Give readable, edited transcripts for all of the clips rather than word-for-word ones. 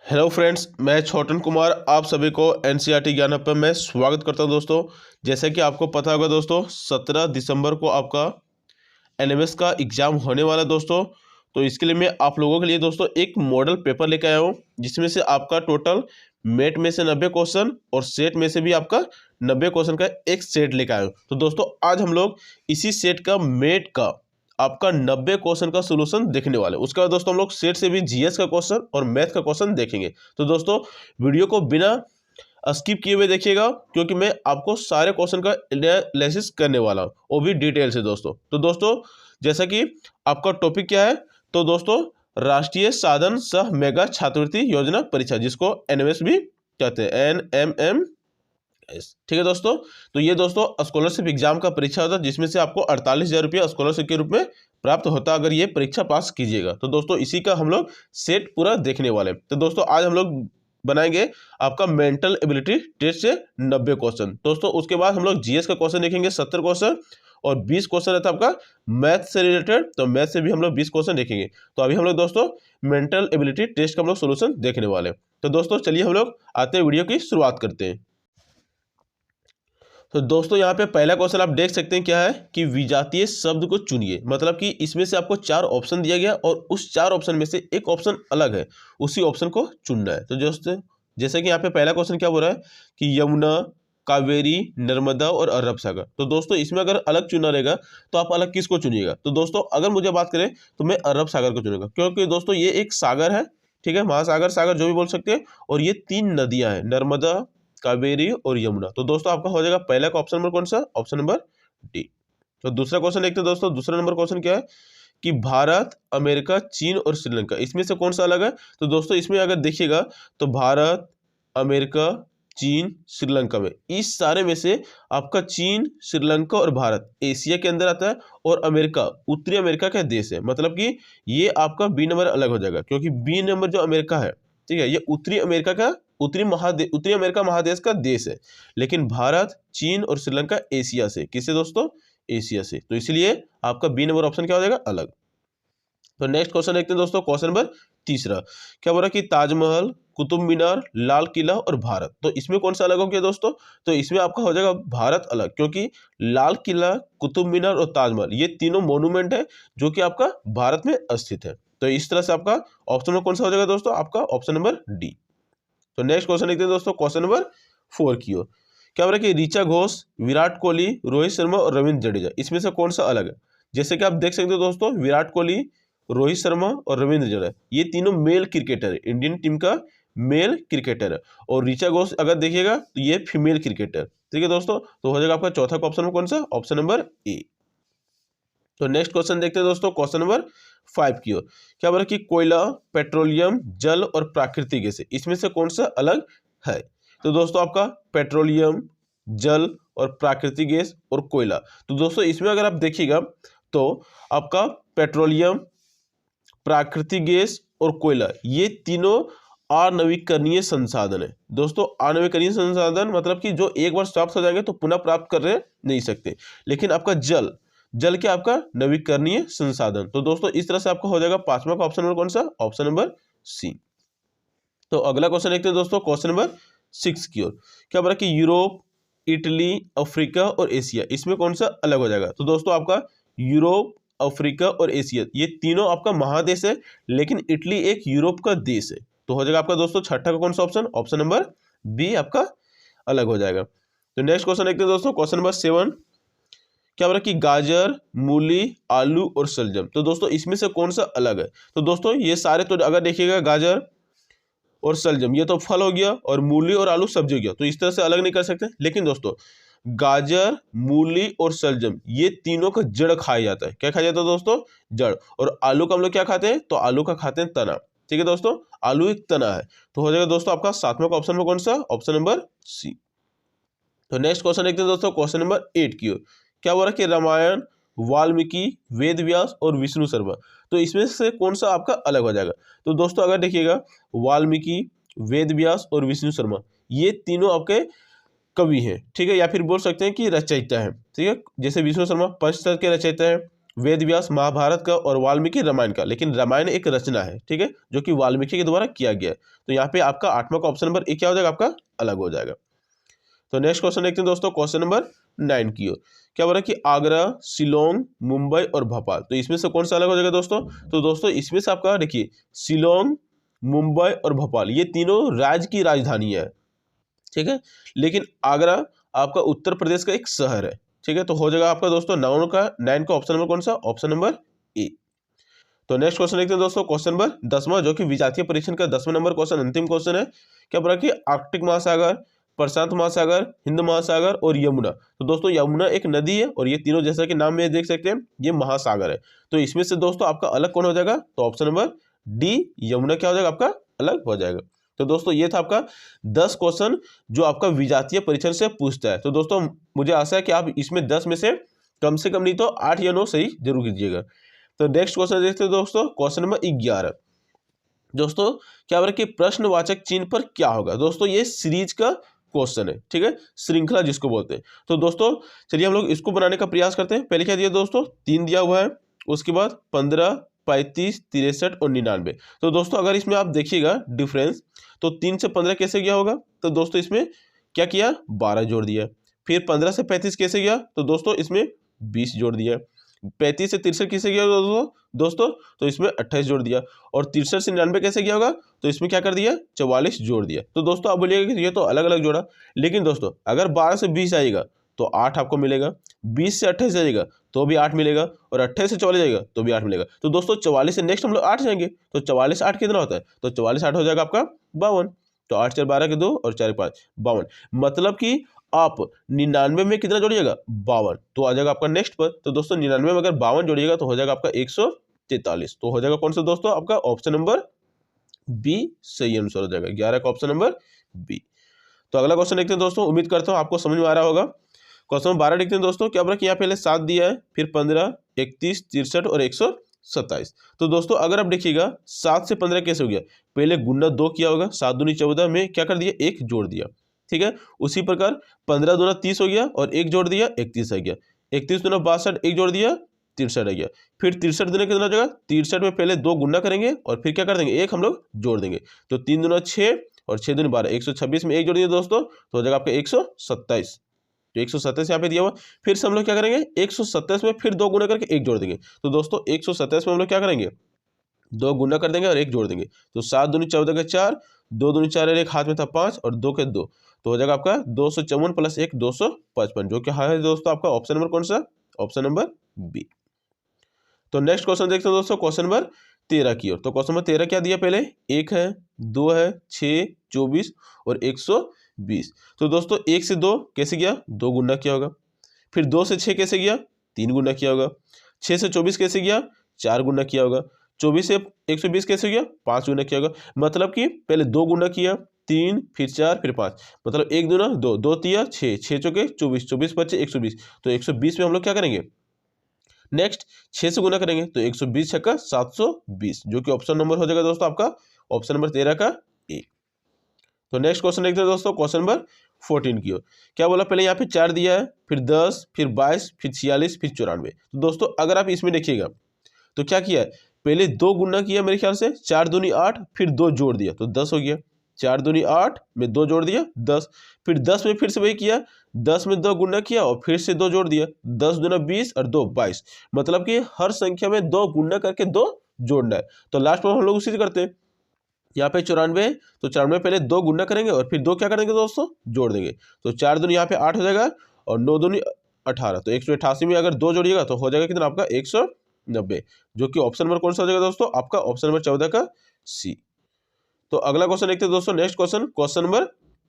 Hello friends, मैं छोटन कुमार आप सभी को एनसीईआरटी ज्ञान हब पर मैं स्वागत करता हूं। दोस्तों, जैसे कि आपको पता होगा दोस्तों, 17 दिसंबर को आपका एनएमएस का एग्ज़ाम होने वाला है दोस्तों। तो इसके लिए मैं आप लोगों के लिए दोस्तों एक मॉडल पेपर लेकर आया हूं, जिसमें से आपका टोटल मेट में से 90 क्वेश्चन और सेट में से भी आपका 90 क्वेश्चन का एक सेट लेकर आया हूँ। तो दोस्तों आज हम लोग इसी सेट का मेट का आपका 90 क्वेश्चन का सोल्यूशन देखने वाले हैं। उसके बाद दोस्तों हम लोग सेट से भी जीएस का क्वेश्चन और मैथ का क्वेश्चन देखेंगे। तो दोस्तों वीडियो को बिना स्किप किए हुए देखिएगा, क्योंकि मैं आपको सारे क्वेश्चन का एनालिसिस करने वाला हूँ, वो भी डिटेल से दोस्तों। तो दोस्तों जैसा कि आपका टॉपिक क्या है, तो दोस्तों राष्ट्रीय साधन सह मेगा छात्रवृत्ति योजना परीक्षा, जिसको एनएमएस भी कहते हैं, NMM। ठीक है दोस्तों। तो ये दोस्तों स्कॉलरशिप एग्जाम का परीक्षा होता है, जिसमें से आपको 48,000 रुपया स्कॉलरशिप के रूप में प्राप्त होता है अगर ये परीक्षा पास कीजिएगा। तो दोस्तों इसी का हम लोग सेट पूरा देखने वाले हैं। तो दोस्तों आज हम लोग बनाएंगे आपका मेंटल एबिलिटी टेस्ट से 90 क्वेश्चन दोस्तों। उसके बाद हम लोग जीएस का क्वेश्चन देखेंगे 70 क्वेश्चन, और 20 क्वेश्चन रहता है आपका मैथ से रिलेटेड। तो मैथ से भी हम लोग 20 क्वेश्चन देखेंगे। तो अभी हम लोग दोस्तों मेंटल एबिलिटी टेस्ट का हम लोग सोल्यूशन देखने वाले हैं। तो दोस्तों चलिए हम लोग आते हैं, वीडियो की शुरुआत करते हैं। तो दोस्तों यहाँ पे पहला क्वेश्चन आप देख सकते हैं क्या है कि विजातीय शब्द को चुनिए। मतलब कि इसमें से आपको 4 ऑप्शन दिया गया और उस 4 ऑप्शन में से एक ऑप्शन अलग है, उसी ऑप्शन को चुनना है। तो दोस्तों जैसे कि यहाँ पे पहला क्वेश्चन क्या बोल रहा है कि यमुना, कावेरी, नर्मदा और अरब सागर। तो दोस्तों इसमें अगर अलग चुना रहेगा तो आप अलग किसको चुनिएगा? तो दोस्तों अगर मुझे बात करें तो मैं अरब सागर को चुनूंगा, क्योंकि दोस्तों ये एक सागर है, ठीक है, महासागर, सागर जो भी बोल सकते हैं, और ये 3 नदियां हैं, नर्मदा, कावेरी और यमुना। तो दोस्तों आपका हो जाएगा पहला का ऑप्शन नंबर कौन सा? Option number D. तो दूसरा क्वेश्चन देखते हैं दोस्तों। दूसरा नंबर क्वेश्चन क्या है कि भारत, अमेरिका, चीन और श्रीलंका, इसमें से कौन सा अलग है? तो दोस्तों इसमें अगर देखिएगा तो भारत, अमेरिका, चीन, श्रीलंका में, इस सारे में से आपका चीन, श्रीलंका और भारत एशिया के अंदर आता है, और अमेरिका उत्तरी अमेरिका का देश है। मतलब कि ये आपका बी नंबर अलग हो जाएगा, क्योंकि बी नंबर जो अमेरिका है, ठीक है, ये उत्तरी अमेरिका का उत्तरी अमेरिका महादेश का देश है। लेकिन भारत, चीन और श्रीलंका एशिया से, किससे दोस्तों? एशिया से। तो इसलिए आपका बी नंबर ऑप्शन क्या हो जाएगा? अलग। तो नेक्स्ट क्वेश्चन देखते हैं दोस्तों। क्वेश्चन नंबर तीसरा क्या बोल रहा है कि ताजमहल, कुतुब मीनार, लाल किला और भारत। तो इसमें कौन सा अलग हो गया दोस्तों? तो इसमें आपका हो जाएगा भारत अलग, क्योंकि लाल किला, कुतुब मीनार और ताजमहल ये तीनों मोन्यूमेंट है जो कि आपका भारत में स्थित है। तो इस तरह से आपका ऑप्शन में कौन सा हो जाएगा दोस्तों? आपका ऑप्शन नंबर डी। तो नेक्स्ट क्वेश्चन देखते हैं दोस्तों। क्वेश्चन नंबर 4 की ओर क्या बोल रहा है कि ऋचा घोष, विराट कोहली, रोहित शर्मा और रविंद्र जडेजा, इसमें से कौन सा अलग है? जैसे कि आप देख सकते हो दोस्तों, विराट कोहली, रोहित शर्मा और रविंद्र जडेजा ये तीनों मेल क्रिकेटर है, इंडियन टीम का मेल क्रिकेटर है। और ऋचा घोष अगर देखिएगा तो ये फीमेल क्रिकेटर। ठीक है दोस्तों, तो हो जाएगा आपका चौथा का ऑप्शन में कौन सा? Option number A. तो नेक्स्ट क्वेश्चन देखते हैं दोस्तों। क्वेश्चन नंबर 5 की ओर क्या बोला कि कोयला, पेट्रोलियम, जल और प्राकृतिक गैस, इसमें से कौन सा अलग है? तो दोस्तों आपका पेट्रोलियम, जल और प्राकृतिक गैस और कोयला। तो दोस्तों इसमें अगर आप देखिएगा तो आपका पेट्रोलियम, प्राकृतिक गैस और कोयला ये तीनों अनवीकरणीय संसाधन है दोस्तों। अनवीकरणीय संसाधन मतलब कि जो एक बार प्राप्त हो जाएंगे तो पुनः प्राप्त कर नहीं सकते। लेकिन आपका जल, जल क्या आपका नवीकरणीय संसाधन। तो दोस्तों इस तरह से आपका हो जाएगा पांचवा का ऑप्शन नंबर कौन सा? Option number C. तो अगला क्वेश्चन देखते हैं दोस्तों। क्वेश्चन नंबर 6 की ओर क्या बोला कि यूरोप, इटली, अफ्रीका और एशिया, इसमें कौन सा अलग हो जाएगा? तो दोस्तों आपका यूरोप, अफ्रीका और एशिया ये तीनों आपका महादेश है, लेकिन इटली एक यूरोप का देश है। तो हो जाएगा आपका दोस्तों छठा का कौन सा ऑप्शन? ऑप्शन नंबर बी आपका अलग हो जाएगा। तो नेक्स्ट क्वेश्चन देखते हैं दोस्तों। क्वेश्चन नंबर 7 क्या बोला कि गाजर, मूली, आलू और शलजम। तो दोस्तों इसमें से कौन सा अलग है? तो दोस्तों ये सारे, तो अगर देखिएगा गाजर और शलजम ये तो फल हो गया, और मूली और आलू सब्जी हो गया, तो इस तरह से अलग नहीं कर सकते। लेकिन दोस्तों गाजर, मूली और शलजम ये तीनों का जड़ खाया जाता है। क्या खाया जाता है दोस्तों? जड़। और आलू का हम लोग क्या खाते हैं? तो आलू का खाते हैं तना। ठीक है दोस्तों, आलू एक तना है। तो हो जाएगा दोस्तों आपका सातवां का ऑप्शन में कौन सा? Option number C. तो नेक्स्ट क्वेश्चन देखते हैं दोस्तों। क्वेश्चन नंबर 8 की ओर क्या बोल रहा है कि रामायण, वाल्मीकि, वेद व्यास और विष्णु शर्मा। तो इसमें से कौन सा आपका अलग हो जाएगा? तो दोस्तों अगर देखिएगा वाल्मीकि, वेद व्यास और विष्णु शर्मा ये तीनों आपके कवि हैं, ठीक है, या फिर बोल सकते हैं कि रचयिता हैं। ठीक है, जैसे विष्णु शर्मा पंचतंत्र के रचयिता हैं, वेद व्यास महाभारत का और वाल्मीकि रामायण का, लेकिन रामायण एक रचना है, ठीक है, जो कि वाल्मीकि के द्वारा किया गया है। तो यहाँ पे आपका 8वां का ऑप्शन नंबर ए क्या हो जाएगा, आपका अलग हो जाएगा। तो नेक्स्ट क्वेश्चन देखते हैं दोस्तों, क्वेश्चन नंबर 9 की ओर। क्या बोला कि आगरा, शिलोंग, मुंबई और भोपाल, तो इसमें से कौन सा अलग हो जाएगा दोस्तों? तो दोस्तों इसमें से आपका देखिए शिलोंग, मुंबई और भोपाल ये तीनों राज्य की राजधानी है, ठीक है, लेकिन आगरा आपका उत्तर प्रदेश का एक शहर है, ठीक है। तो हो जाएगा आपका दोस्तों 9 का ऑप्शन नंबर कौन सा, ऑप्शन नंबर ए। तो नेक्स्ट क्वेश्चन देखते हैं दोस्तों, क्वेश्चन नंबर 10वां, जो कि विजातीय परीक्षण का 10वां नंबर क्वेश्चन, अंतिम क्वेश्चन है। क्या बोला कि आर्कटिक महासागर, प्रशांत महासागर, हिंद महासागर और यमुना। तो दोस्तों यमुना एक नदी है और ये तीनों जैसा कि नाम में देख सकते हैं ये महासागर है। तो इसमें से दोस्तों आपका अलग कौन हो जाएगा, तो ऑप्शन नंबर डी यमुना क्या हो जाएगा, आपका अलग हो जाएगा। तो दोस्तों ये था आपका 10 क्वेश्चन जो आपका विजातीय परीक्षण से पूछता है। तो दोस्तों मुझे आशा है कि आप इसमें 10 में से कम नहीं तो 8 या 9 सही जरूर कीजिएगा। तो नेक्स्ट क्वेश्चन देखते हैं दोस्तों, क्वेश्चन नंबर 11। दोस्तों क्या बोला कि प्रश्नवाचक चिन्ह पर क्या होगा। दोस्तों ये सीरीज का क्वेश्चन है, ठीक है, श्रृंखला जिसको बोलते हैं। तो दोस्तों चलिए हम लोग इसको बनाने का प्रयास करते हैं। पहले क्या दिया दोस्तों, 3 दिया हुआ है, उसके बाद 15, 35, 63 और 99। तो दोस्तों अगर इसमें आप देखिएगा डिफरेंस, तो 3 से 15 कैसे गया होगा, तो दोस्तों इसमें क्या किया, 12 जोड़ दिया। फिर 15 से 35 कैसे गया, तो दोस्तों इसमें 20 जोड़ दिया। 35 से 63 किसे गया दोस्तों, तो इसमें 28 जोड़ दिया। और 63 से 99 कैसे गया होगा, तो इसमें क्या कर दिया, 44 जोड़ दिया। तो दोस्तों आप बोलिएगा कि ये तो अलग अलग जोड़ा, लेकिन दोस्तों अगर 12 से 20 आएगा तो 8 आपको मिलेगा, 20 से 28 जाएगा तो भी 8 मिलेगा, और 28 से 44 जाएगा तो भी 8 मिलेगा। तो दोस्तों 44 से नेक्स्ट हम लोग 8 जाएंगे, तो 44 8 कितना होता है, तो 44 8 हो जाएगा आपका 52। तो 8 4 12 के 2 और 4 5 52, मतलब कि आप 99 में कितना जोड़िएगा, 52, तो आ जाएगा आपका नेक्स्ट पर। तो दोस्तों 99 में अगर 52 जोड़िएगा तो हो जाएगा आपका 143। तो हो जाएगा कौन सा दोस्तों, आपका ऑप्शन नंबर बी सही आंसर हो जाएगा, 11 का ऑप्शन नंबर बी। तो अगला क्वेश्चन देखते हैं दोस्तों, उम्मीद करता हूं आपको समझ में आ रहा होगा। क्वेश्चन नंबर 12 देखते हैं दोस्तों, क्या बोला कि यहाँ पहले 7 दिया है, फिर 15, 31, 63 और 127। तो दोस्तों अगर आप देखिएगा 7 से 15 कैसे हो गया, पहले गुना 2 किया होगा, 7 दूनी 14 में क्या कर दिया, 1 जोड़ दिया, ठीक है। उसी प्रकार 15 दूना 30 हो गया और 1 जोड़ दिया, 31 आ गया। 31 दूना 62, 1 जोड़ दिया, 63 आ गया। फिर 63 दूना कितना हो जाएगा, 63 में पहले 2 गुना करेंगे और फिर क्या कर देंगे, 1 हम लोग जोड़ देंगे। तो 3 दूना 6 और 6 दूनी 12, 126 में 1 जोड़ दिया दोस्तों, तो हो जाएगा आपका 127। तो 127 यहाँ पे दिया हुआ। फिर से हम लोग क्या करेंगे, 127 में फिर 2 गुना करके 1 जोड़ देंगे। तो दोस्तों 127 में हम लोग क्या करेंगे, 2 गुना कर देंगे और 1 जोड़ देंगे। तो 7 दूनी 14 के 4, 2 दूनी 4 और 1 हाथ में था 5 और 2 के 2, तो हो जाएगा आपका 254 प्लस 1 255, जो कि है दोस्तों आपका ऑप्शन नंबर कौन सा, ऑप्शन नंबर बी। तो नेक्स्ट क्वेश्चन देखते हैं दोस्तों, क्वेश्चन नंबर 13 की ओर। तो क्वेश्चन नंबर 13 क्या दिया, पहले 1 है, 2 है, 6, 24 और 120। तो दोस्तों 1 से 2 कैसे गया, 2 गुना किया होगा। फिर 2 से 6 कैसे गया, 3 गुना किया होगा। 6 से 24 कैसे गया, 4 गुना किया होगा। 24 से 120 कैसे गया, 5 गुना किया होगा। मतलब कि पहले 2 गुना किया, 3 फिर 4 फिर 5, मतलब 1 दूना 2, 2 तिया 6, 6 चौके 24, 24 बचे 120। तो 120 में हम लोग क्या करेंगे, नेक्स्ट 6 से गुना करेंगे, तो 120 छक्का 720, जो कि ऑप्शन नंबर हो जाएगा दोस्तों आपका ऑप्शन नंबर 13 का ए। तो नेक्स्ट क्वेश्चन देखते हैं दोस्तों, क्वेश्चन नंबर 14 की ओर। क्या बोला, पहले यहाँ पे 4 दिया है, फिर 10, फिर 22, फिर 46, फिर 94। तो दोस्तों अगर आप इसमें देखिएगा तो क्या किया है, पहले 2 गुना किया मेरे ख्याल से, 4 दूनी 8, फिर 2 जोड़ दिया तो 10 हो गया। 4 दूनी 8 में 2 जोड़ दिया 10, फिर 10 में फिर से वही किया, 10 में 2 गुना किया और फिर से 2 जोड़ दिया, 10 दूना 20 और 2 22, मतलब कि हर संख्या में 2 गुना करके 2 जोड़ना है। तो लास्ट में हम लोग उसी से करते हैं, यहाँ पे 94, तो 94 पहले 2 गुना करेंगे और फिर 2 क्या करेंगे दोस्तों, जोड़ देंगे। तो 4 दूनी यहाँ पे 8 हो जाएगा और 9 दूनी 18, तो 188 में अगर 2 जोड़िएगा तो हो जाएगा कितना आपका 190, जो कि ऑप्शन नंबर कौन सा हो जाएगा दोस्तों, आपका ऑप्शन नंबर 14 का सी। तो अगला क्वेश्चन देखते हैं दोस्तों, नेक्स्ट क्वेश्चन, क्वेश्चन नंबर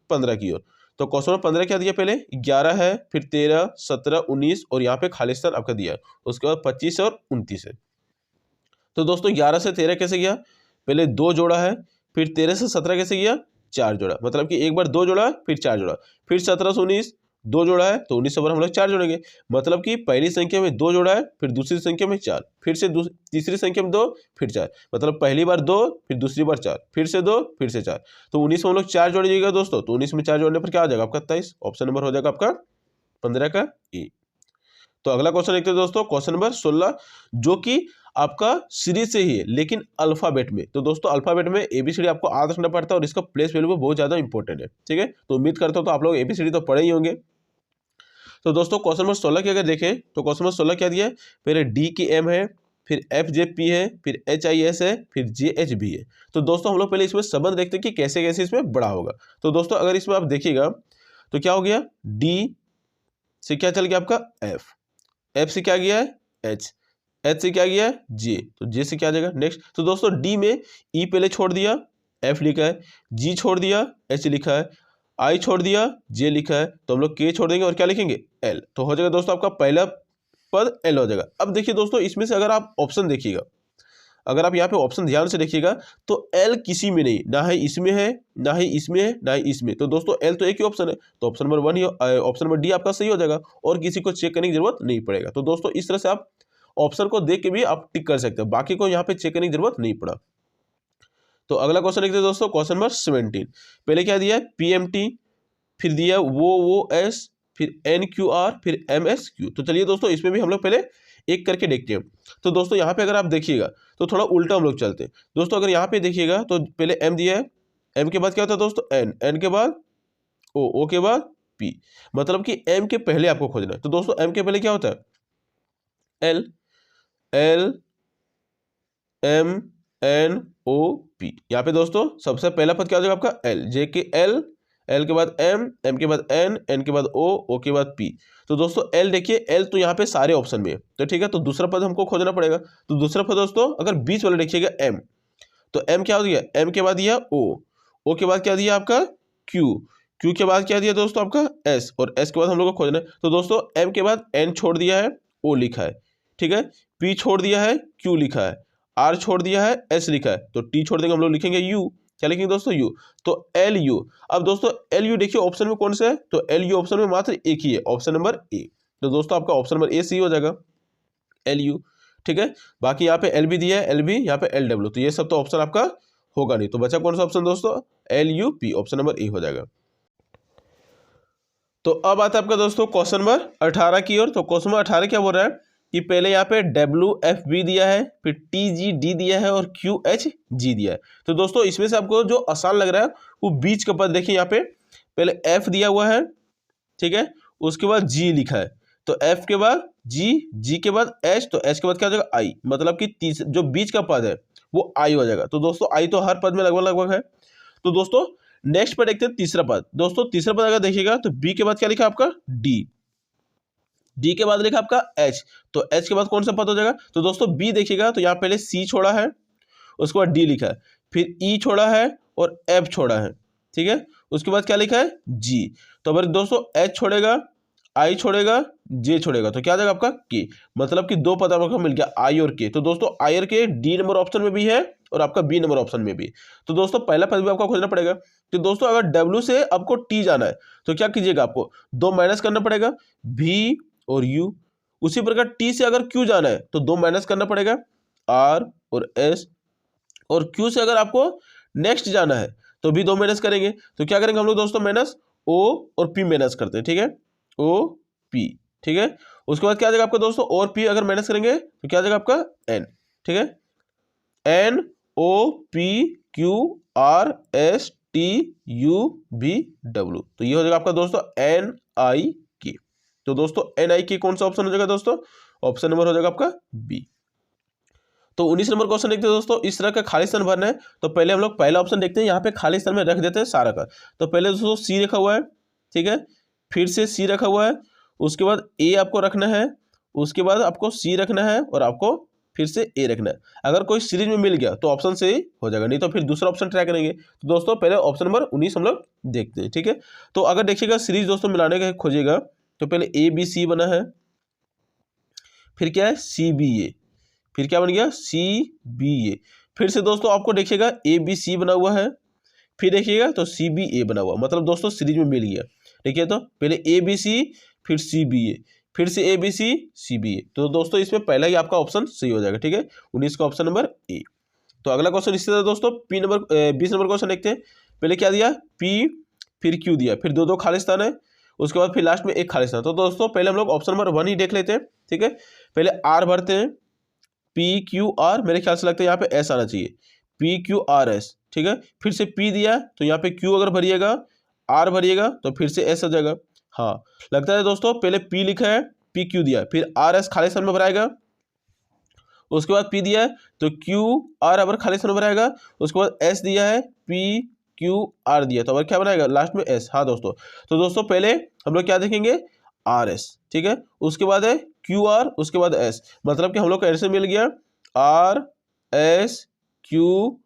15 की ओर। तो क्वेश्चन नंबर 15 क्या दिया, पहले 11 है, फिर 13, 17, 19 और यहाँ पे खालिस्तान आपका दिया है, उसके बाद 25 और 29 है। तो दोस्तों 11 से 13 कैसे गया, पहले 2 जोड़ा है, फिर 13 से 17 कैसे गया, 4 जोड़ा, मतलब कि एक बार 2 जोड़ा फिर 4 जोड़ा, फिर 17 से 19 2 जोड़ा है, तो 19 से हम लोग 4 जोड़ेंगे, मतलब कि पहली संख्या में 2 जोड़ा है, फिर दूसरी संख्या में 4, फिर से तीसरी संख्या में 2, फिर 4, मतलब पहली बार 2, फिर दूसरी बार 4, फिर से 2, फिर से 4, तो 19 में हम लोग 4 जोड़िएगा दोस्तों, तो 19 में 4 जोड़ने पर क्या आ जाएगा आपका 27, ऑप्शन नंबर हो जाएगा आपका 15 का ए। तो अगला क्वेश्चन देखते हैं दोस्तों, क्वेश्चन नंबर 16, जो कि आपका सीरीज से ही है लेकिन अल्फाबेट में। तो दोस्तों अल्फाबेट में एबीसीडी आपको याद रखना पड़ता है और इसका प्लेस वैल्यू भी बहुत ज़्यादा इंपॉर्टेंट है, ठीक है। तो उम्मीद करता हूँ तो आप लोग एबीसीडी तो पढ़े ही होंगे। तो दोस्तों क्वेश्चन नंबर 16 की अगर देखें तो क्वेश्चन नंबर 16 क्या दिया है, पहले डी के एम है, फिर एफ जे पी है, फिर एच आई एस है, फिर जे एच बी है। तो दोस्तों हम लोग पहले इसमें संबंध देखते हैं कि कैसे कैसे इसमें बड़ा होगा। तो दोस्तों अगर इसमें आप देखिएगा तो क्या हो गया, डी से क्या चल गया आपका एफ से क्या गया है एच से क्या गया है जे, तो जे से क्या आ जाएगा नेक्स्ट। तो दोस्तों डी में ई पहले छोड़ दिया, एफ लिखा है, जी छोड़ दिया, एच लिखा है, आई छोड़ दिया, जे लिखा है, तो हम लोग के छोड़ देंगे और क्या लिखेंगे एल। तो हो जाएगा दोस्तों आपका पहला पद एल हो जाएगा। अब देखिए दोस्तों इसमें से अगर आप ऑप्शन देखिएगा, अगर आप यहाँ पे ऑप्शन ध्यान से देखिएगा तो एल किसी में नहीं, ना ही इसमें है, ना ही इसमें है, ना ही इसमें। तो दोस्तों एल तो एक ही ऑप्शन है, तो ऑप्शन नंबर 1 ही, ऑप्शन नंबर डी आपका सही हो जाएगा और किसी को चेक करने की जरूरत नहीं पड़ेगा। तो दोस्तों इस तरह से आप ऑप्शन को देख के भी आप टिक कर सकते हो, बाकी को यहाँ पे चेक करने की जरूरत नहीं पड़ा। तो अगला क्वेश्चन देखते हैं दोस्तों, क्वेश्चन नंबर 17। पहले क्या दिया है पीएमटी, फिर दिया वो एस, फिर एन क्यू आर, फिर एम एस क्यू। तो चलिए दोस्तों इसमें भी हम लोग पहले एक करके देखते हैं। तो दोस्तों यहाँ पे अगर आप देखिएगा तो थोड़ा उल्टा हम लोग चलते हैं। दोस्तों अगर यहाँ पे देखिएगा तो पहले एम दिया है, एम के बाद क्या होता है दोस्तों एन, एन के बाद ओ के बाद पी, मतलब कि एम के पहले आपको खोजना है। तो दोस्तों एम के पहले क्या होता है L, L M N O P. यहाँ पे दोस्तों सबसे पहला पद क्या हो जाएगा आपका एल, जे के एल, एल के बाद एम के बाद एन के बाद ओ के बाद पी। तो दोस्तों एल देखिए, एल तो यहाँ पे सारे ऑप्शन में है, तो ठीक है। तो दूसरा पद हमको खोजना पड़ेगा। तो दूसरा पद दोस्तों अगर बीच वाला देखिएगा एम, तो एम क्या हो गया, एम के बाद दिया ओ के बाद क्या दिया आपका क्यू के बाद क्या दिया दोस्तों आपका एस, और एस के बाद हम लोग को खोजना है। तो दोस्तों एम के बाद एन छोड़ दिया है, ओ लिखा है, ठीक है, पी छोड़ दिया है, क्यू लिखा है, आर छोड़ दिया है, एस लिखा है, तो टी छोड़ देंगे हम लोग लिखेंगे यू। क्या लिखेंगे दोस्तों यू, तो एल यू। अब दोस्तों एल यू देखिए ऑप्शन में कौन सा है, तो एल यू ऑप्शन में मात्र एक ही है, ऑप्शन नंबर ए। तो दोस्तों आपका ऑप्शन नंबर ए सही हो जाएगा एल यू, ठीक है। बाकी यहाँ पे एल बी दिया है, एल बी, यहाँ पे एल डब्ल्यू, तो ये सब तो ऑप्शन आपका होगा नहीं। तो बचा कौन सा ऑप्शन दोस्तों L U P, option number A हो जाएगा। तो अब आता है आपका दोस्तों क्वेश्चन नंबर 18 की ओर। तो क्वेश्चन नंबर 18 क्या बोल रहा है कि पहले यहाँ पे WFB दिया है, फिर TGD दिया है और QHG दिया है। तो दोस्तों इसमें से आपको जो आसान लग रहा है वो बीच का पद देखिए, यहाँ पे पहले F दिया हुआ है, ठीक है, उसके बाद G लिखा है, तो F के बाद G के बाद H, तो H के बाद क्या हो जाएगा I, मतलब कि जो बीच का पद है वो I हो जाएगा। तो दोस्तों I तो हर पद में लगभग है। तो दोस्तों नेक्स्ट पर देखते हैं तीसरा पद। दोस्तों तीसरा पद अगर देखिएगा तो B के बाद क्या लिखा आपका डी के बाद लिखा आपका एच, तो एच के बाद कौन सा पद हो जाएगा, तो दोस्तों बी देखिएगा तो यहाँ पहले सी छोड़ा है, उसके बाद डी लिखा है, फिर ई छोड़ा है और एफ छोड़ा है, ठीक है, उसके बाद क्या लिखा है जी। तो अगर दोस्तों एच छोड़ेगा, आई छोड़ेगा, जे छोड़ेगा, तो क्या आ जाएगा आपका के, मतलब कि दो पद आपको मिल गया आई और के। तो दोस्तों आई और के डी नंबर ऑप्शन में भी है और आपका बी नंबर ऑप्शन में भी। तो दोस्तों पहला पद भी आपको खोजना पड़ेगा। तो दोस्तों अगर डब्ल्यू से आपको टी जाना है तो क्या कीजिएगा, आपको दो माइनस करना पड़ेगा, भी और यू। उसी प्रकार टी से अगर क्यू जाना है तो दो माइनस करना पड़ेगा, आर और एस। और क्यू से अगर आपको नेक्स्ट जाना है तो भी दो माइनस करेंगे, तो क्या करेंगे हम लोग दोस्तों माइनस ओ और पी माइनस करते हैं, ठीक है, ओ पी, ठीक है। उसके बाद क्या आ जाएगा आपका दोस्तों और पी अगर माइनस करेंगे तो क्या आ जाएगा आपका एन, ठीक है, N O P Q R S T U B W. तो ये हो जाएगा आपका दोस्तों एन आई के। तो दोस्तों एन आई के कौन सा ऑप्शन हो जाएगा दोस्तों, ऑप्शन नंबर हो जाएगा आपका बी। तो 19 नंबर क्वेश्चन देखते हैं दोस्तों, इस तरह का खाली स्थान भरना है। तो पहले हम लोग पहला ऑप्शन देखते हैं, यहाँ पे खाली स्थान में रख देते हैं सारा का। तो पहले दोस्तों सी रखा हुआ है, ठीक है, फिर से सी रखा हुआ है, उसके बाद ए आपको रखना है, उसके बाद आपको सी रखना है और आपको फिर से ए रखना है। अगर कोई सीरीज में मिल गया तो ऑप्शन से हो जाएगा, नहीं तो फिर दूसरा ऑप्शन ट्राई करेंगे। तो दोस्तों पहले ऑप्शन नंबर 19 हम लोग देखते हैं, ठीक है। तो अगर देखिएगा सीरीज दोस्तों मिलाने का खोजिएगा तो पहले ए बी सी बना है, फिर क्या है सी बी ए, फिर क्या बन गया सी बी ए, फिर से दोस्तों आपको देखिएगा ए बी सी बना हुआ है, फिर देखिएगा तो सी बी ए बना हुआ, मतलब दोस्तों सीरीज में मिल गया। देखिए तो पहले ए बी सी, फिर सी बी ए, फिर से ए बी सी बी ए। तो दोस्तों इसमें पहला ही आपका ऑप्शन सही हो जाएगा, ठीक है, 19 का ऑप्शन नंबर ए। तो अगला क्वेश्चन इससे दोस्तों 20 नंबर क्वेश्चन देखते हैं। पहले क्या दिया पी, फिर क्यू दिया, फिर दो खालिस्तान है, उसके बाद फिर लास्ट में एक खाली स्थान। तो दोस्तों पहले हम लोग ऑप्शन नंबर 1 ही देख लेते हैं, ठीक है। पहले आर भरते हैं, पी क्यू आर, मेरे ख्याल से लगता है यहाँ पे एस आना चाहिए, पी क्यू आर एस, ठीक है। फिर से पी दिया तो यहाँ पे क्यू अगर भरिएगा, आर भरिएगा तो फिर से एस आ जाएगा। हाँ लगता है दोस्तों पहले पी लिखा है, पी क्यू दिया, फिर आर एस खाली स्थान में भराएगा, उसके बाद पी दिया है तो क्यू आर अबर खाली स्थान में भराएगा, उसके बाद एस दिया है, पी क्यू आर दिया तो अबर क्या बनाएगा लास्ट में एस। हाँ दोस्तों, तो दोस्तों पहले हम लोग क्या देखेंगे, आर एस, ठीक है, उसके बाद है क्यू आर, उसके बाद एस, मतलब कि हम लोग का आंसर मिल गया आर एस क्यू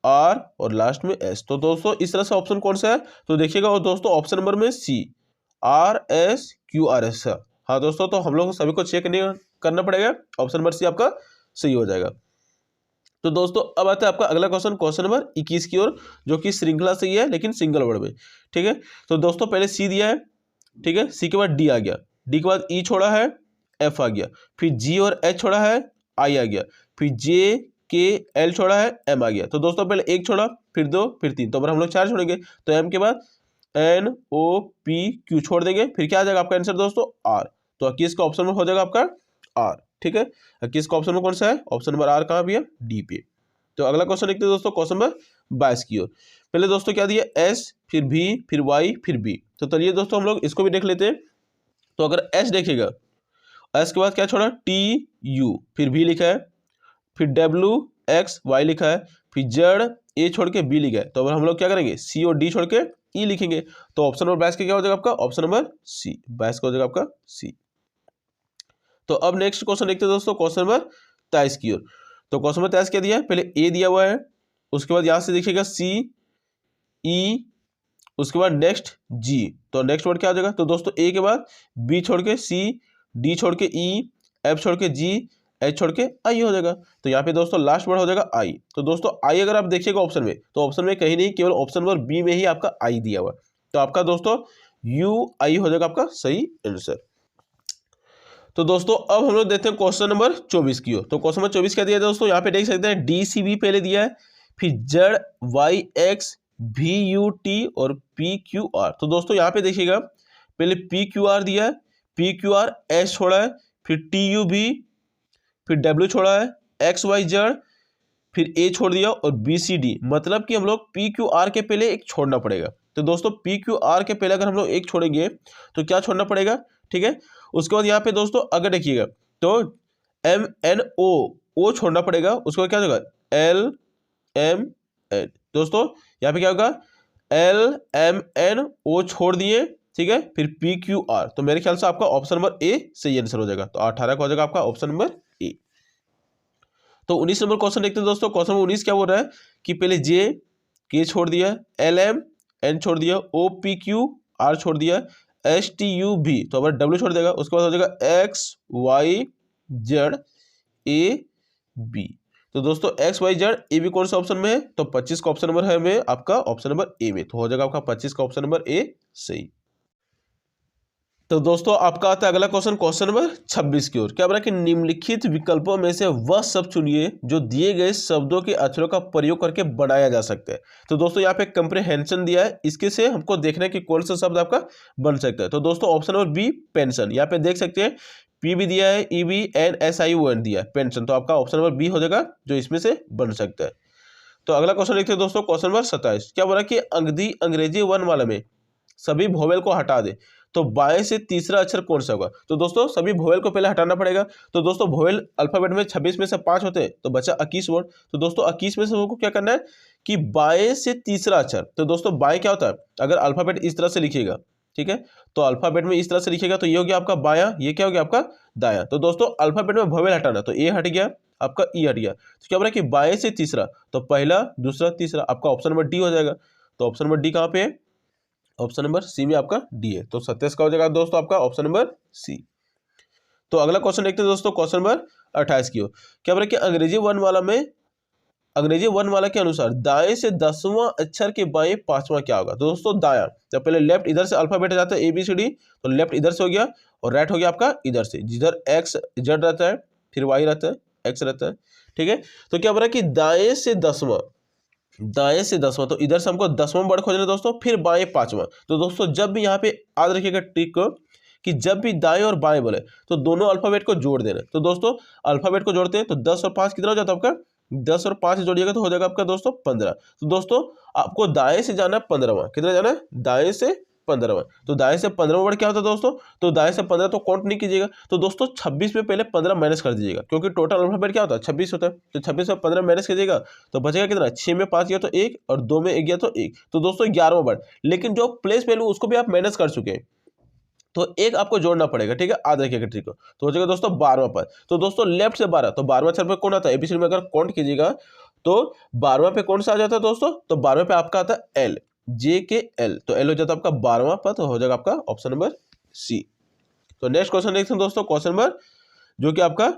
आर और लास्ट में एस। तो दोस्तों इस तरह से ऑप्शन कौन सा है, तो देखिएगा और दोस्तों ऑप्शन नंबर में C, R S Q R S. हाँ दोस्तों, तो हम लोग सभी को चेक नहीं करना पड़ेगा, ऑप्शन नंबर सी आपका सही हो जाएगा। तो दोस्तों अब आता है आपका अगला क्वेश्चन, क्वेश्चन नंबर 21 की ओर, जो कि श्रृंखला से ही है लेकिन सिंगल वर्ड में, ठीक है। तो दोस्तों पहले सी दिया है, ठीक है, सी के बाद डी आ गया, डी के बाद ई छोड़ा है, एफ आ गया, फिर जी और एच छोड़ा है, आई आ गया, फिर जे के एल छोड़ा है, एम आ गया। तो दोस्तों पहले एक छोड़ा, फिर दो, फिर तीन, तो हम लोग चार छोड़ेंगे, तो एम के बाद एन ओ पी क्यू छोड़ देंगे, फिर क्या आ जाएगा आपका आंसर दोस्तों आर। तो 21 का ऑप्शन में हो जाएगा आपका आर, ठीक है। 21 का ऑप्शन में कौन सा है, ऑप्शन नंबर आर कहाँ भी है, डी पे। तो अगला क्वेश्चन देखते हैं दोस्तों, क्वेश्चन नंबर 22 की ओर। पहले दोस्तों क्या दिया, एस, फिर भी, फिर वाई, फिर बी। तो चलिए दोस्तों हम लोग इसको भी देख लेते हैं। तो अगर एस देखेगा, एस के बाद क्या छोड़ा, टी यू, फिर भी लिखा है, फिर डब्ल्यू एक्स वाई लिखा है, फिर जेड ए छोड़ के बी लिखा है, तो अब हम लोग क्या करेंगे, सी और डी छोड़ के ई लिखेंगे। तो ऑप्शन नंबर 22 का क्या हो जाएगा आपका, ऑप्शन नंबर सी, 22 का हो जाएगा आपका सी। तो अब नेक्स्ट क्वेश्चन देखते हैं दोस्तों, क्वेश्चन नंबर 23 की ओर। तो क्वेश्चन नंबर 23 क्या दिया है, पहले ए दिया हुआ है, उसके बाद यहां से देखिएगा सी ई, उसके बाद नेक्स्ट जी, तो नेक्स्ट वर्ड क्या हो जाएगा, तो दोस्तों ए के बाद बी छोड़ के सी, डी छोड़ के ई, एफ छोड़ के जी, एच छोड़ के आई हो जाएगा। तो यहाँ पे दोस्तों लास्ट वर्ड हो जाएगा आई। तो दोस्तों आई अगर आप देखिएगा ऑप्शन में, तो ऑप्शन में कहीं नहीं, केवल ऑप्शन नंबर बी में ही आपका आई दिया हुआ, तो आपका दोस्तों यू आई हो जाएगा आपका सही आंसर। तो दोस्तों अब हम लोग देखते हैं क्वेश्चन नंबर 24 की ओर। तो क्वेश्चन नंबर 24 क्या दिया है दोस्तों, यहाँ पे देख सकते हैं डी सी बी पहले दिया है, फिर Z Y X V U T और पी क्यू आर। तो दोस्तों यहाँ पे देखिएगा पहले पी क्यू आर दिया है, पी क्यू आर एस छोड़ा है, फिर टी यू भी, फिर डब्ल्यू छोड़ा है, एक्स वाई जेड, फिर ए छोड़ दिया और बी सी डी, मतलब कि हम लोग पी क्यू आर के पहले एक छोड़ना पड़ेगा। तो दोस्तों पी क्यू आर के पहले अगर हम लोग एक छोड़ेंगे तो क्या छोड़ना पड़ेगा, ठीक है। उसके बाद यहाँ पे दोस्तों अगर देखिएगा तो एम एन ओ छोड़ना पड़ेगा, उसके बाद क्या होगा एल एम एन। दोस्तों यहाँ पे क्या होगा, एल एम एन ओ छोड़ दिए, ठीक है, फिर पी क्यू आर। तो मेरे ख्याल से आपका ऑप्शन नंबर ए सही आंसर हो जाएगा। तो 18 का हो जाएगा आपका ऑप्शन नंबर ए। तो 19 नंबर क्वेश्चन देखते हैं दोस्तों। क्वेश्चन नंबर 19 क्या बोल रहा है कि पहले जे के छोड़ दिया, एल एम एन छोड़ दिया, ओ पी क्यू आर छोड़ दिया, एस टी यू भी, तो अब डब्ल्यू छोड़ देगा, उसके बाद हो जाएगा X Y Z A B. तो दोस्तों X Y Z A B कौन सा ऑप्शन में है, तो 25 का ऑप्शन नंबर है में आपका ऑप्शन नंबर ए में, तो हो जाएगा आपका 25 का ऑप्शन नंबर ए सही। तो दोस्तों आपका आता है अगला क्वेश्चन, क्वेश्चन नंबर 26 की ओर। क्या बोला कि निम्नलिखित विकल्पों में से वह शब्द चुनिए जो दिए गए शब्दों के अक्षरों का प्रयोग करके बनाया जा सकता है। तो दोस्तों यहाँ पे कंप्रीहेंशन दिया है, इसके से हमको देखना है कि कौन सा शब्द आपका बन सकता है। तो दोस्तों ऑप्शन नंबर बी पेंशन, यहाँ पे देख सकते हैं पी भी दिया है, E B N S I O N दिया है पेंशन, तो आपका ऑप्शन नंबर बी हो जाएगा जो इसमें से बन सकता है। तो अगला क्वेश्चन देखते हैं दोस्तों, क्वेश्चन नंबर 27। क्या बोला कि अंग्रेजी वर्णमाला में सभी वोवेल को हटा दे, तो बाएं से तीसरा अक्षर कौन सा होगा। तो दोस्तों सभी वोवेल को पहले हटाना पड़ेगा। तो दोस्तों वोवेल अल्फाबेट में 26 में से 5 होते हैं, तो बचा 21 वर्ड। तो दोस्तों 21 में से हमको क्या करना है कि बाएं से तीसरा अक्षर। तो दोस्तों बाएं क्या होता है, अगर अल्फाबेट इस तरह से लिखिएगा, ठीक है, तो अल्फाबेट में इस तरह से लिखिएगा तो ये हो गया आपका बायां, ये क्या हो गया आपका दायां। तो दोस्तों अल्फाबेट में वोवेल हटाना, तो ए हट गया, आपका ई हट गया, तो क्या बोला कि बाएं से तीसरा, तो पहला दूसरा तीसरा, आपका ऑप्शन नंबर डी हो जाएगा। तो ऑप्शन नंबर डी कहाँ पे है, ऑप्शन नंबर सी में आपका डी है। तो 27 का हो जाएगा दोस्तों आपका ऑप्शन नंबर सी। तो अगला क्वेश्चन देखते हैं दोस्तों, क्वेश्चन नंबर 28 की ओर। क्या बोला कि अंग्रेजी वर्णमाला के अनुसार दाएं से 10वां अक्षर के बाएं 5वां क्या होगा। तो दोस्तों दायां, जब पहले लेफ्ट इधर से अल्फाबेट जाता है ए बी सी डी, तो लेफ्ट इधर से हो गया और राइट हो गया आपका इधर से, जिधर एक्स जेड रहता है, फिर वाई रहता है, एक्स रहता है, ठीक है। तो क्या बोला कि दाएं से 10वां, दाएं से 10वां, तो इधर से हमको 10वां वर्ड खोजना है दोस्तों, फिर बाएं 5वां। तो दोस्तों जब भी यहाँ पे याद रखिएगा ट्रिक को कि जब भी दाएं और बाएं बोले तो दोनों अल्फाबेट को जोड़ देना। तो दोस्तों अल्फाबेट को जोड़ते हैं तो 10 और 5 कितना हो जाता है आपका, 10 और 5 जोड़िएगा तो हो जाएगा आपका दोस्तों 15। तो दोस्तों आपको दाएं से जाना है 15वां, कितना जाना है, दाएं से 15वां। तो दाएं से 15वां वर्ड क्या होता है दोस्तों, तो दाएं से 15 तो काउंट नहीं कीजिएगा। तो दोस्तों 26 में पहले 15 माइनस कर दीजिएगा, क्योंकि टोटल अल्फाबेट क्या होता है 26 होता है। तो 26 में 15 माइनस कीजिएगा तो बचेगा कितना, 6 में 5 गया तो 1 और 2 में 1 गया तो 1। तो दोस्तों 11वां वर्ड, लेकिन जो प्लेस वैल्यू उसको भी आप माइनस कर चुके हैं, तो एक आपको जोड़ना पड़ेगा, ठीक है, याद रखिएगा ट्रिक को। तो हो जाएगा दोस्तों 12वां पद। तो दोस्तों लेफ्ट से 12, तो 12वां अक्षर पे कौन आता है, एबीसीडी में अगर काउंट कीजिएगा तो 12वां पे कौन सा आ जाता है दोस्तों, तो 12वें पे आपका आता है एल, जे के एल, तो एल हो जाता है आपका 12वां पद, तो हो जाएगा आपका ऑप्शन नंबर सी। तो नेक्स्ट क्वेश्चन देखते हैं दोस्तों, क्वेश्चन नंबर जो कि आपका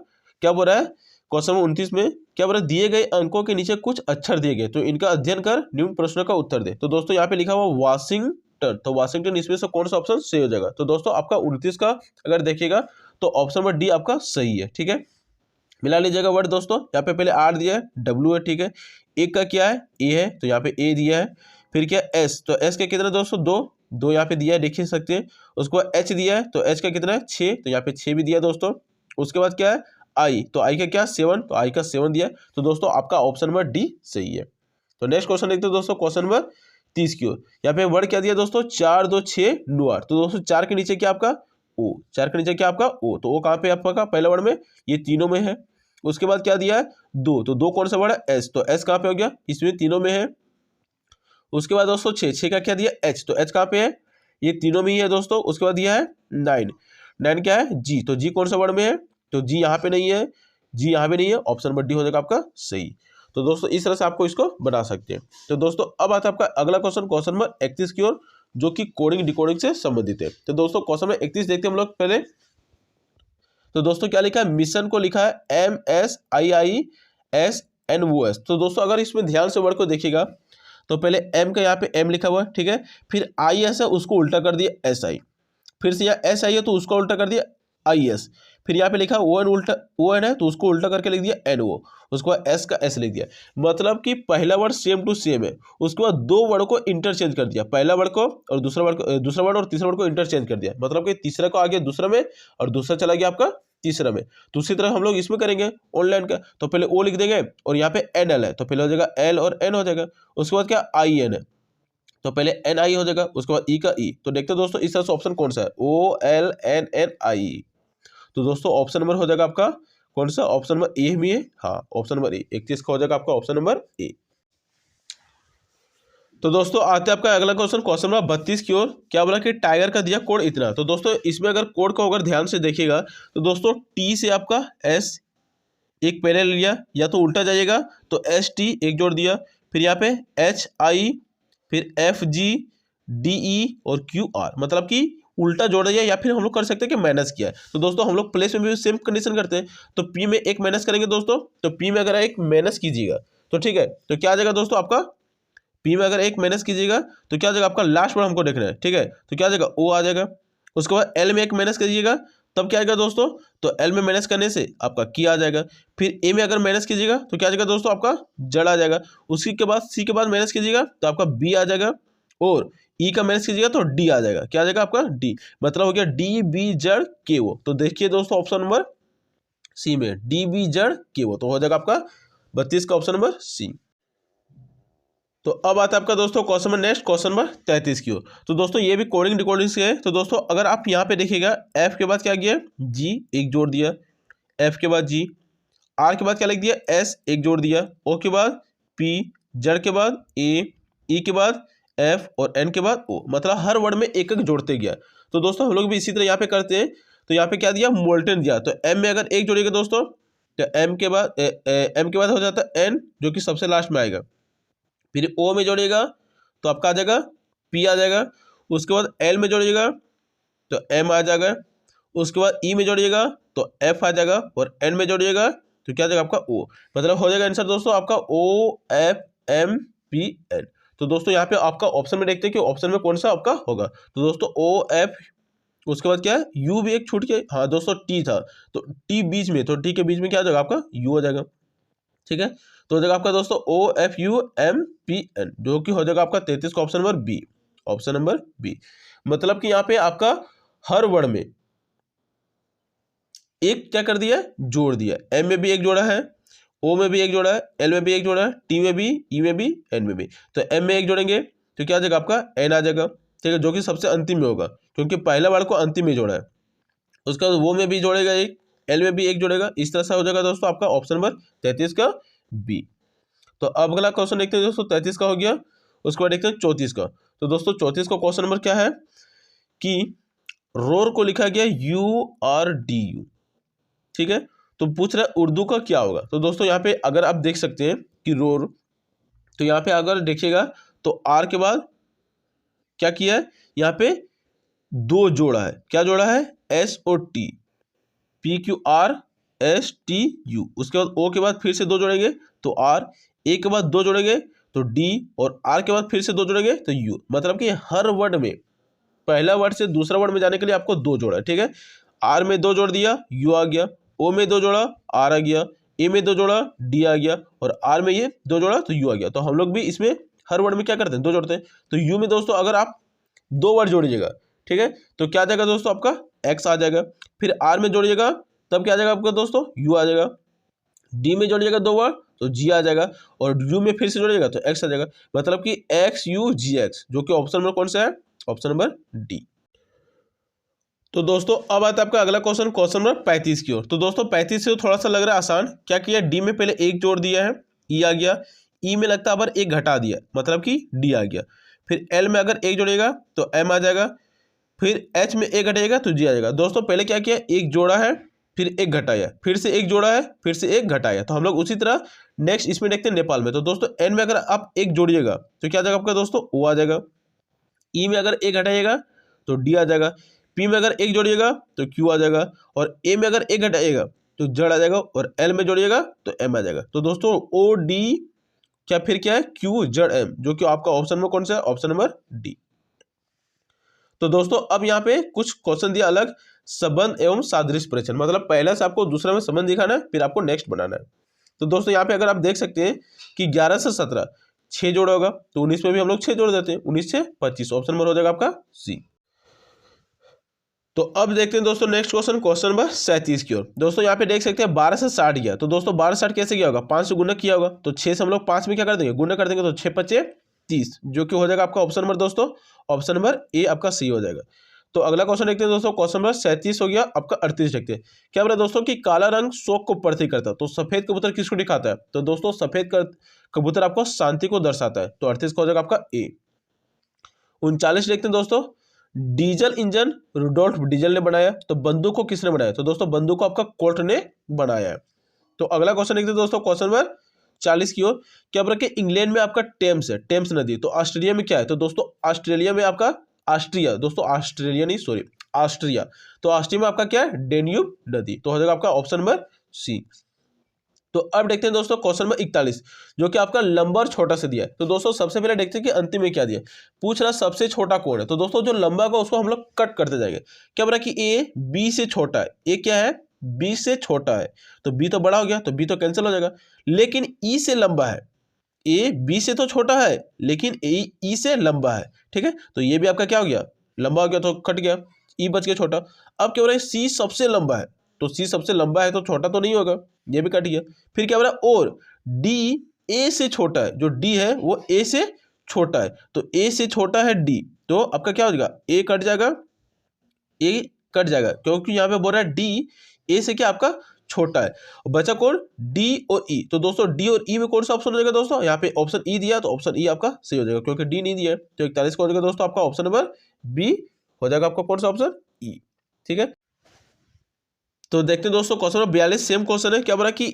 क्या बोल रहा है, क्वेश्चन नंबर 29 में क्या बोल रहा है, दिए गए अंकों के नीचे कुछ अक्षर दिए गए, तो इनका अध्ययन कर निम्न प्रश्नों का उत्तर दे। तो दोस्तों यहाँ पे लिखा हुआ वाशिंगटन, तो वाशिंगटन इसमें से कौन सा ऑप्शन सही हो जाएगा, तो दोस्तों आपका 29 का अगर देखिएगा तो ऑप्शन नंबर डी आपका सही है, ठीक है। मिला लीजिएगा वर्ड दोस्तों, यहाँ पे पहले आर दिया है, डब्ल्यू है, ठीक है, एक का क्या है ए है, तो यहाँ पे ए दिया है, फिर क्या एस, तो एस का कितना दोस्तों 2, 2 यहाँ पे दिया है, देख ही सकते हैं। उसके बाद एच दिया है, तो एच का कितना है 6, तो यहाँ पे 6 भी दिया है दोस्तों। उसके बाद क्या है आई, तो आई का क्या 7, तो आई का 7 दिया है। तो दोस्तों आपका ऑप्शन नंबर डी सही है। तो नेक्स्ट क्वेश्चन देखते हैं दोस्तों, क्वेश्चन नंबर 30 की ओर। यहाँ पे वर्ड क्या दिया दोस्तों, 4 2 6 9 8, तो दोस्तों 4 के नीचे क्या आपका ओ, 4 के नीचे क्या आपका ओ, तो ओ कहाँ पे आपका पहला वर्ड में, ये तीनों में है। उसके बाद क्या दिया है 2, तो 2 कौन सा वर्ड है एस, तो एस कहाँ पे हो गया, इसमें तीनों में है। उसके बाद दोस्तों 6, 6 का क्या दिया एच, तो एच कहाँ पे है, ये तीनों में ही है दोस्तों। उसके बाद दिया है 9, 9 क्या है जी, तो जी कौन सा वर्ड में है, तो जी यहाँ पे नहीं है, जी यहाँ पे नहीं है, ऑप्शन नंबर डी हो जाएगा आपका सही। तो दोस्तों इस तरह से आपको इसको बना सकते हैं। तो दोस्तों अब आता है आपका अगला क्वेश्चन, क्वेश्चन नंबर 31 की ओर, जो कि कोडिंग डिकोडिंग से संबंधित है। तो दोस्तों क्वेश्चन नंबर 31 देखते हैं हम लोग पहले। तो दोस्तों क्या लिखा है, मिशन को लिखा है MSIISNOS। तो दोस्तों अगर इसमें ध्यान से वर्ड को देखिएगा तो पहले एम का यहाँ पे एम लिखा हुआ है, ठीक है, फिर IS है उसको उल्टा कर दिया SI, फिर से यहाँ SI है तो उसको उल्टा कर दिया IS, फिर यहाँ पे लिखा ON उल्टा ON है तो उसको उल्टा करके लिख दिया NO, उसके बाद S का S लिख दिया। मतलब कि पहला वर्ड सेम टू सेम है, उसके बाद दो वर्ड को इंटरचेंज कर दिया, पहला वर्ड को और दूसरा वर्ड और तीसरा वर्ड को इंटरचेंज कर दिया। मतलब कि तीसरा को आ गया दूसरा में और दूसरा चला गया आपका तीसरा में। तो उसी तरह हम लोग इसमें करेंगे ऑनलाइन का, तो पहले O लिख देंगे और यहाँ पे NL है तो पहले हो जाएगा L और N हो जाएगा। उसके बाद क्या IN है तो पहले NI हो जाएगा, उसके बाद E का E। तो देखते हैं दोस्तों इस तरह से ऑप्शन कौन सा है, OLNNI। तो दोस्तों ऑप्शन नंबर हो जाएगा आपका कौन सा, ऑप्शन नंबर ए में है, हाँ ऑप्शन नंबर ए, 31 का हो जाएगा आपका ऑप्शन नंबर ए। तो दोस्तों आते हैं आपका अगला क्वेश्चन, क्वेश्चन नंबर 32 की ओर। क्या बोला कि टाइगर का दिया कोड इतना। तो दोस्तों इसमें अगर कोड को अगर ध्यान से देखिएगा तो दोस्तों टी से आपका एस एक पहले लिया, या तो उल्टा जाइएगा तो ST एक जोड़ दिया, फिर यहाँ पे HI, फिर FG DE और QR, मतलब कि उल्टा जोड़ दिया, या फिर हम लोग कर सकते हैं कि माइनस किया है। तो दोस्तों हम लोग प्लेस में भी सेम कंडीशन करते हैं, तो P में एक माइनस करेंगे दोस्तों, तो P में अगर एक माइनस कीजिएगा तो ठीक है, तो क्या आ जाएगा दोस्तों आपका P में अगर एक माइनस कीजिएगा तो क्या आ जाएगा आपका लास्ट वर्ड हमको देखना है, ठीक है, तो क्या आ जाएगा O आ जाएगा। उसके बाद L में एक माइनस करिएगा तब क्या आएगा दोस्तों, तो L में माइनस करने से आपका की आ जाएगा। फिर A में अगर माइनस कीजिएगा तो क्या आ जाएगा दोस्तों आपका जड़ आ जाएगा। उसी के बाद C के बाद माइनस कीजिएगा तो आपका B आ जाएगा, और E का माइनस कीजिएगा तो D आ जाएगा। क्या आ जाएगा आपका D, मतलब हो गया DB जड़ KO। तो देखिए दोस्तों ऑप्शन नंबर C में DB जड़ KO, तो हो जाएगा आपका 32 का ऑप्शन नंबर C। तो अब आता है आपका दोस्तों question number next, question number 33 की ओर। तो दोस्तों ये भी कोडिंग डिकोडिंग से है। तो दोस्तों अगर आप यहाँ पे देखिएगा F के बाद क्या किया G एक जोड़ दिया, F के बाद G, R के बाद क्या लिख दिया S एक जोड़ दिया, O के बाद P, जड़ के बाद A, E के बाद F और N के बाद O, मतलब हर वर्ड में एक एक जोड़ते गया। तो दोस्तों हम लोग भी इसी तरह यहाँ पे करते हैं। तो यहाँ पे क्या दिया मोल्टन दिया, तो M में अगर एक जोड़ेगा दोस्तों तो M के बाद हो जाता है N जो कि सबसे लास्ट में आएगा, फिर O में जोड़िएगा तो आपका आ जाएगा P आ जाएगा। उसके बाद L में जोड़िएगा तो M आ जाएगा। उसके बाद E में जोड़िएगा तो F आ जाएगा, और N में जोड़िएगा तो क्या आ जाएगा आपका O, मतलब हो जाएगा आंसर दोस्तों आपका OFMPN। तो दोस्तों यहाँ पे आपका ऑप्शन में देखते हैं कि ऑप्शन में कौन सा आपका होगा। तो दोस्तों OF, उसके बाद क्या है U भी एक छूट के, हाँ दोस्तों T था तो T बीच में, तो T के बीच में क्या आ जाएगा आपका U हो जाएगा, ठीक है। तो हो जाएगा आपका दोस्तों OFUMPN, जो कि हो जाएगा आपका 33 का option number B. Option number B, मतलब कि यहाँ पे आपका हर वर्ड में एक क्या कर दिया है, जोड़ दिया। एम में भी एक जोड़ा है, ओ में भी एक जोड़ा है, एल में भी एक जोड़ा है, टी में भी, ई में भी, एन में भी। तो एम में एक जोड़ेंगे तो क्या आ जाएगा आपका एन आ जाएगा, ठीक है, जो कि सबसे अंतिम में होगा क्योंकि पहला वर्ड को अंतिम में जोड़ा है। उसके बाद वो में भी जोड़ेगा एक, एल में भी एक जोड़ेगा, इस तरह से हो जाएगा दोस्तों आपका ऑप्शन नंबर 33 का बी। तो अब अगला क्वेश्चन देखते हैं दोस्तों, 33 का हो गया। उसके बाद देखते हैं 34 का। तो दोस्तों 34 का क्वेश्चन नंबर क्या है कि रोर को लिखा गया URDU, ठीक है। तो पूछ रहा है उर्दू का क्या होगा। तो दोस्तों यहाँ पे अगर आप देख सकते हैं कि रोर, तो यहाँ पे अगर देखिएगा तो आर के बाद क्या किया है, यहाँ पे दो जोड़ा है। क्या जोड़ा है, SOT, PQRSTU। उसके बाद ओ के बाद फिर से दो जोड़ेंगे तो आर, ए के बाद दो जोड़ेंगे तो डी, और आर के बाद फिर से दो जोड़ेंगे तो यू। मतलब कि हर वर्ड में पहला वर्ड से दूसरा वर्ड में जाने के लिए आपको दो जोड़ा है, ठीक है। आर में दो जोड़ दिया, यू आ गया, ओ में दो जोड़ा, आर आ गया, ए में दो जोड़ा, डी आ गया, और आर में ये दो जोड़ा तो यू आ गया। तो हम लोग भी इसमें हर वर्ड में क्या करते हैं, दो जोड़ते हैं। तो यू में दोस्तों अगर आप दो वर्ड जोड़िएगा, ठीक है, तो क्या आ जाएगा दोस्तों आपका एक्स आ जाएगा। फिर आर में जोड़िएगा तब क्या आ जाएगा आपका दोस्तों यू आ जाएगा। डी में जोड़िएगा दो वर्ड तो जी आ जाएगा, और यू में फिर से जोड़िएगा तो एक्स आ जाएगा। मतलब कि XUGX, जो कि ऑप्शन नंबर कौन सा है, ऑप्शन नंबर डी। तो दोस्तों अब आता है आपका अगला क्वेश्चन, क्वेश्चन नंबर 35 की ओर। तो दोस्तों 35 से थोड़ा सा लग रहा है आसान। क्या किया, डी में पहले एक जोड़ दिया है, ई आ गया, ई में लगता है पर एक घटा दिया, मतलब कि डी आ गया। फिर एल में अगर एक जोड़ेगा तो एम आ जाएगा, फिर एच में एक घटेगा तो जी आ जाएगा। दोस्तों पहले क्या किया, एक जोड़ा है, फिर एक घटाया, फिर से एक जोड़ा है, फिर से एक घटाया। तो हम लोग उसी तरह नेक्स्ट इसमें देखते हैं नेपाल में। तो दोस्तों एन में अगर आप एक जोड़िएगा तो क्या आ जाएगा आपका दोस्तों ओ आ जाएगा। ई में अगर एक घटाइएगा तो डी आ जाएगा। पी में अगर एक जोड़िएगा तो क्यू आ जाएगा, और ए में अगर एक घटाइएगा तो जड़ आ जाएगा, और एल में जोड़िएगा तो एम आ जाएगा। तो दोस्तों ओ डी क्या फिर क्या है, क्यू जड़ एम, जो कि आपका ऑप्शन नंबर कौन सा है, ऑप्शन नंबर डी। तो दोस्तों अब यहाँ पे कुछ क्वेश्चन दिया अलग, संबंध एवं सादृश्य परीक्षण, मतलब पहला से आपको दूसरा में संबंध दिखाना है, फिर आपको नेक्स्ट बनाना है। तो दोस्तों यहाँ पे अगर आप देख सकते हैं कि 11 से 17 6 जोड़ा होगा, तो 19 में भी हम लोग 6 जोड़ देते हैं, 19 से 25, ऑप्शन नंबर हो जाएगा आपका सी। तो अब देखते हैं दोस्तों नेक्स्ट क्वेश्चन, क्वेश्चन नंबर 37 की ओर। दोस्तों यहाँ पे देख सकते हैं 12 से 60 गया। तो दोस्तों 12 से 60 कैसे गया होगा, 5 से गुना किया होगा, तो 6 से हम लोग 5 में क्या कर देंगे, गुना कर देंगे, तो 6 5 30, जो कि हो जाएगा आपका ऑप्शन नंबर दोस्तों, ऑप्शन नंबर ए आपका सी हो जाएगा। तो अगला क्वेश्चन देखते हैं दोस्तों, क्वेश्चन नंबर 37 हो गया आपका। 38 देखते हैं, क्या बोला दोस्तों कि काला रंग शोक को प्रतीक करता है, तो सफेद कबूतर किसको दिखाता है, तो दोस्तों सफेद कबूतर आपको शांति को दर्शाता है, तो 38 का हो जाएगा आपका ए। 39 देखते हैं दोस्तों, डीजल इंजन रुडोल्फ डीजल ने बनाया, तो बंदूक को किसने बनाया, तो दोस्तों बंदूक को आपका कोल्ट ने बनाया है। तो अगला क्वेश्चन देखते हैं दोस्तों, क्वेश्चन नंबर 40 की ओर। क्या बोला कि इंग्लैंड में आपका टेम्स है, टेम्स नदी, तो ऑस्ट्रेलिया में क्या है, तो दोस्तों ऑस्ट्रेलिया में आपका ऑस्ट्रिया, दोस्तों ऑस्ट्रेलिया नहीं सॉरी ऑस्ट्रिया, तो ऑस्ट्रिया में आपका क्या है, डेन्यूब नदी, तो हो जाएगा आपका ऑप्शन नंबर सी। तो अब देखते हैं दोस्तों क्वेश्चन नंबर 41, जो कि आपका लंबा और छोटा से दिया है। तो दोस्तों सबसे पहले देखते हैं कि अंतिम में क्या दिया, पूछ रहा सबसे छोटा कौन है। तो दोस्तों जो लंबा का उसको हम लोग कट करते जाएंगे। क्या बोला कि ए बी से छोटा है, ए क्या है, बी से छोटा है, तो बी तो बड़ा हो गया, तो बी तो कैंसिल हो जाएगा। लेकिन ई से लंबा है, ए बी से तो छोटा है लेकिन ए ई से लंबा है, ठीक है, तो ये भी आपका क्या हो गया, लंबा हो गया, तो कट गया, ई बच गया छोटा। अब क्या हो रहा है, सी सबसे लंबा है, तो सी सबसे लंबा है तो छोटा तो नहीं होगा, ये भी कट गया। फिर क्या हो रहा है, और डी ए से छोटा है, जो डी है वो ए से छोटा है, तो ए से छोटा है डी, तो आपका क्या हो जाएगा, ए कट जाएगा, ए कट जाएगा, क्योंकि यहाँ पे बोल रहा है डी ए से क्या आपका छोटा है। बचा कौन, डी और ई, तो दोस्तों डी और ई में कौन सा ऑप्शन हो जाएगा दोस्तों, यहाँ पे ऑप्शन ई दिया, तो ऑप्शन ई आपका सही हो जाएगा, क्योंकि डी नहीं दिया है, तो 41 का हो जाएगा दोस्तों आपका ऑप्शन नंबर बी हो जाएगा आपका कौन सा ऑप्शन, ई, ठीक है। तो देखते हैं दोस्तों क्वेश्चन नंबर 42 सेम क्वेश्चन है। क्या बोला कि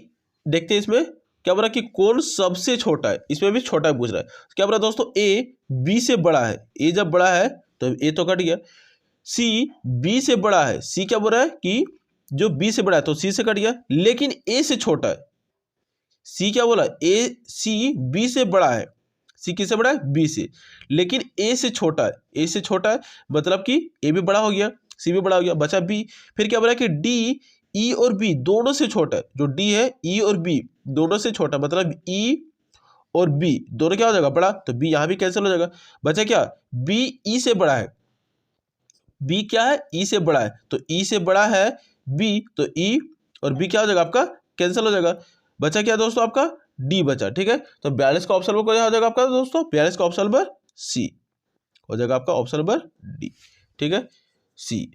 देखते हैं इसमें क्या बोला कि कौन सबसे छोटा है, इसमें भी छोटा पूछ रहा है। क्या बोला दोस्तों, ए बी से बड़ा है, ए जब बड़ा है तो ए तो कट गया, सी बी से बड़ा है, सी क्या बोल रहा है कि जो बी से बड़ा है तो सी से कट गया, लेकिन ए से छोटा है, सी क्या बोला, ए सी बी से बड़ा है, सी किससे बड़ा है, बी से, लेकिन ए से छोटा है, ए से छोटा है, मतलब कि ए भी बड़ा हो गया, सी भी बड़ा हो गया, बचा बी। फिर क्या बोला कि डी ई और बी दोनों से छोटा है, जो डी है ई और बी दोनों से छोटा, मतलब ई और बी दोनों क्या हो जाएगा, बड़ा, तो बी यहाँ भी कैंसिल हो जाएगा। बचा क्या, बी ई से बड़ा है, बी क्या है, ई से बड़ा है, तो ई से बड़ा है बी, तो ई और बी क्या हो जाएगा आपका, कैंसिल हो जाएगा। बचा क्या दोस्तों, आपका डी बचा। ठीक है, तो 42 का ऑप्शन नंबर क्या हो जाएगा आपका दोस्तों, 42 का ऑप्शन नंबर सी हो जाएगा आपका, ऑप्शन नंबर डी। ठीक है, सी।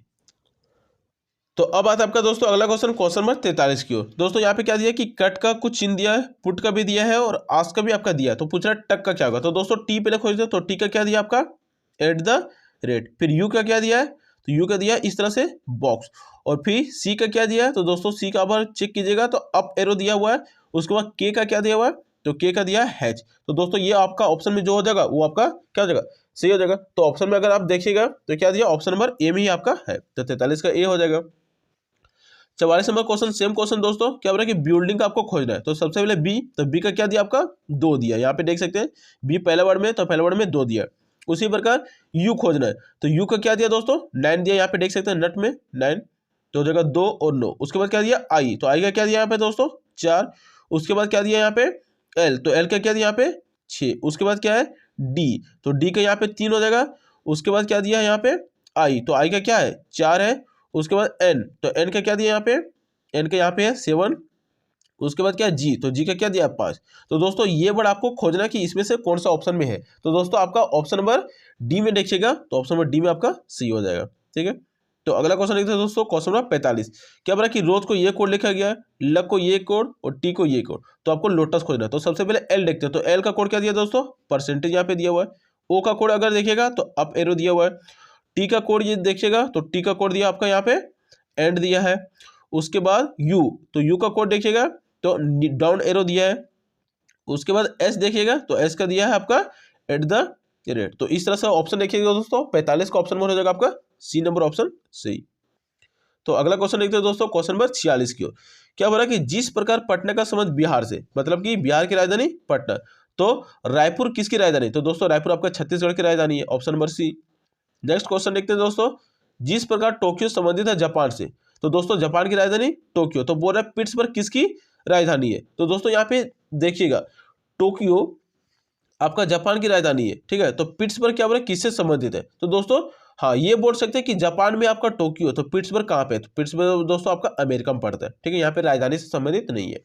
तो अब आता है आपका दोस्तों अगला क्वेश्चन, क्वेश्चन नंबर 43 की ओर। दोस्तों यहाँ पे क्या दिया है कि कट का कुछ चिन्ह दिया है, पुट का भी दिया है और आस्क का भी आपका दिया है। तो पूछ रहा है टक का क्या होगा, तो दोस्तों टी पहले खोज दो। तो टी का क्या दिया आपका, एट द रेट। फिर यू का क्या दिया है, तो यू का दिया है इस तरह से बॉक्स। और फिर सी का क्या दिया है, तो दोस्तों सी का बार चेक कीजिएगा तो अप एरो दिया हुआ है। उसके बाद के का क्या दिया हुआ है, तो के का दिया है हैच। तो दोस्तों ये आपका ऑप्शन में जो हो जाएगा वो आपका क्या हो जाएगा, सही हो जाएगा। तो ऑप्शन में अगर आप देखिएगा तो क्या दिया, ऑप्शन नंबर ए में ही आपका है, तो 43 का ए हो जाएगा। 44 नंबर क्वेश्चन, सेम क्वेश्चन दोस्तों, क्या बोला कि बिल्डिंग का आपको खोजना है। तो सबसे पहले बी, तो बी का क्या दिया आपका, 2 दिया, यहाँ पे देख सकते हैं बी पहले वर्ड में, तो पहले वर्ड में 2 दिया। उसी प्रकार यू खोजना है, तो यू का क्या दिया दोस्तों, 9 दिया, यहाँ पे देख सकते हैं नट में 9, तो हो जाएगा 2 और 9। उसके बाद क्या दिया आई, तो आई का क्या दिया यहाँ पे दोस्तों 4। उसके बाद क्या दिया यहाँ पे एल, तो एल का क्या दिया यहाँ पे 6। उसके बाद क्या है डी, तो डी का यहाँ पे 3 हो जाएगा। उसके बाद क्या दिया है यहाँ पे आई, तो आई का क्या है 4 है। उसके बाद एन, तो एन का क्या दिया यहाँ पे, एन का यहाँ पे है 7। उसके बाद क्या है जी, तो जी का क्या दिया 5। तो दोस्तों ये वर्ड आपको खोजना कि इसमें से कौन सा ऑप्शन में है। तो दोस्तों आपका ऑप्शन नंबर डी में देखिएगा, तो ऑप्शन नंबर डी में आपका सी हो जाएगा। ठीक है, तो अगला क्वेश्चन देखते हैं दोस्तों, क्वेश्चन नंबर 45। क्या बोला कि रोज को ये कोड लिखा गया है, लक को ये कोड और टी को ये कोड, तो आपको लोटस खोजना है। तो सबसे पहले एल देखते हैं, तो एल का कोड क्या दिया दोस्तों, परसेंटेज यहाँ पे दिया हुआ है। ओ का कोड अगर देखिएगा तो अप एरो दिया हुआ है। टी का कोड ये देखिएगा, तो टी का कोड दिया आपका यहाँ पे एंड दिया है। उसके बाद यू, तो यू का कोड देखिएगा तो डाउन एरो दिया है। उसके बाद एस देखिएगा, तो एस का दिया है आपका एट द रेट। तो इस तरह से ऑप्शन देखिएगा दोस्तों, 45 का ऑप्शन हो जाएगा आपका सी नंबर ऑप्शन सही। तो अगला क्वेश्चन देखते हैं दोस्तों, क्वेश्चन नंबर 46 की ओर। क्या बोला कि जिस प्रकार पटना का संबंध बिहार से, मतलब कि बिहार की राजधानी पटना, तो रायपुर किसकी राजधानी, तो दोस्तों रायपुर आपका छत्तीसगढ़ की राजधानी है, option number C. Next question देखते हैं दोस्तों, जिस प्रकार टोक्यो संबंधित है जापान से, तो दोस्तों जापान की राजधानी टोक्यो, तो बोल रहा है पिट्सबर्ग किसकी राजधानी है। तो दोस्तों यहाँ पे देखिएगा टोक्यो आपका जापान की राजधानी है, ठीक है, तो पिट्सबर्ग क्या बोल रहा है किससे संबंधित है। तो दोस्तों हाँ ये बोल सकते हैं कि जापान में आपका टोक्यो, तो पिट्सबर्ग कहाँ पे है, तो पिट्सबर्ग दोस्तों आपका अमेरिका में पड़ता है। ठीक है, यहाँ पे राजधानी से संबंधित नहीं है,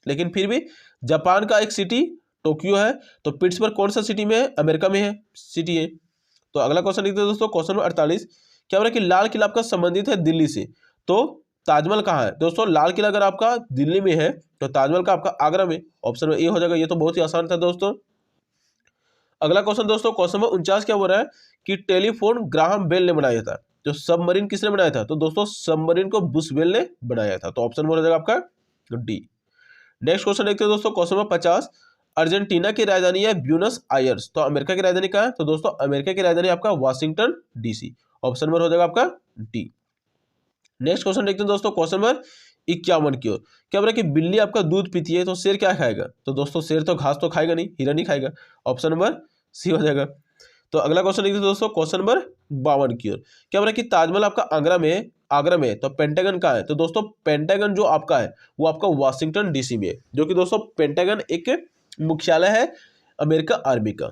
लेकिन फिर भी जापान का एक सिटी टोक्यो है, तो पिट्सबर्ग कौन सा सिटी में है, अमेरिका में है सिटी है। तो अगला क्वेश्चन देखते हैं दोस्तों, क्वेश्चन नंबर 48। क्या बोला कि लाल किला आपका संबंधित है दिल्ली से, तो ताजमहल कहाँ है। दोस्तों लाल किला अगर आपका दिल्ली में है तो ताजमहल का आपका आगरा में, ऑप्शन में ए हो जाएगा। ये तो बहुत ही आसान था दोस्तों। अगला क्वेश्चन दोस्तों, क्वेश्चन नंबर 49 क्या हो रहा है कि टेलीफोन ग्राहम बेल ने बनाया था, तो सबमरीन किसने बनाया था, तो दोस्तों सबमरीन को बुश बेल ने बनाया था, तो ऑप्शन में हो जाएगा आपका डी। नेक्स्ट क्वेश्चन देखते हैं दोस्तों, क्वेश्चन नंबर 50। अर्जेंटीना की राजधानी है ब्यूनस आयर्स, तो अमेरिका की राजधानी कहाँ है, तो दोस्तों अमेरिका की राजधानी आपका वाशिंगटन डीसी, ऑप्शन नंबर हो जाएगा आपका डी। नेक्स्ट क्वेश्चन देखते हैं दोस्तों, क्वेश्चन नंबर 51 की ओर। क्या बोला कि बिल्ली आपका दूध पीती है तो शेर क्या खाएगा, तो दोस्तों शेर तो घास तो खाएगा नहीं, हिरन ही खाएगा, ऑप्शन नंबर सी हो जाएगा। तो अगला क्वेश्चन देखते हैं दोस्तों, क्वेश्चन नंबर 52 की ओर। क्या बोला कि ताजमहल आपका आगरा में है, तो पेंटागन कहाँ है, तो दोस्तों पेंटागन जो आपका है वो आपका वाशिंगटन डीसी में है, जो कि दोस्तों पेंटागन एक मुख्यालय है अमेरिका आर्मी का।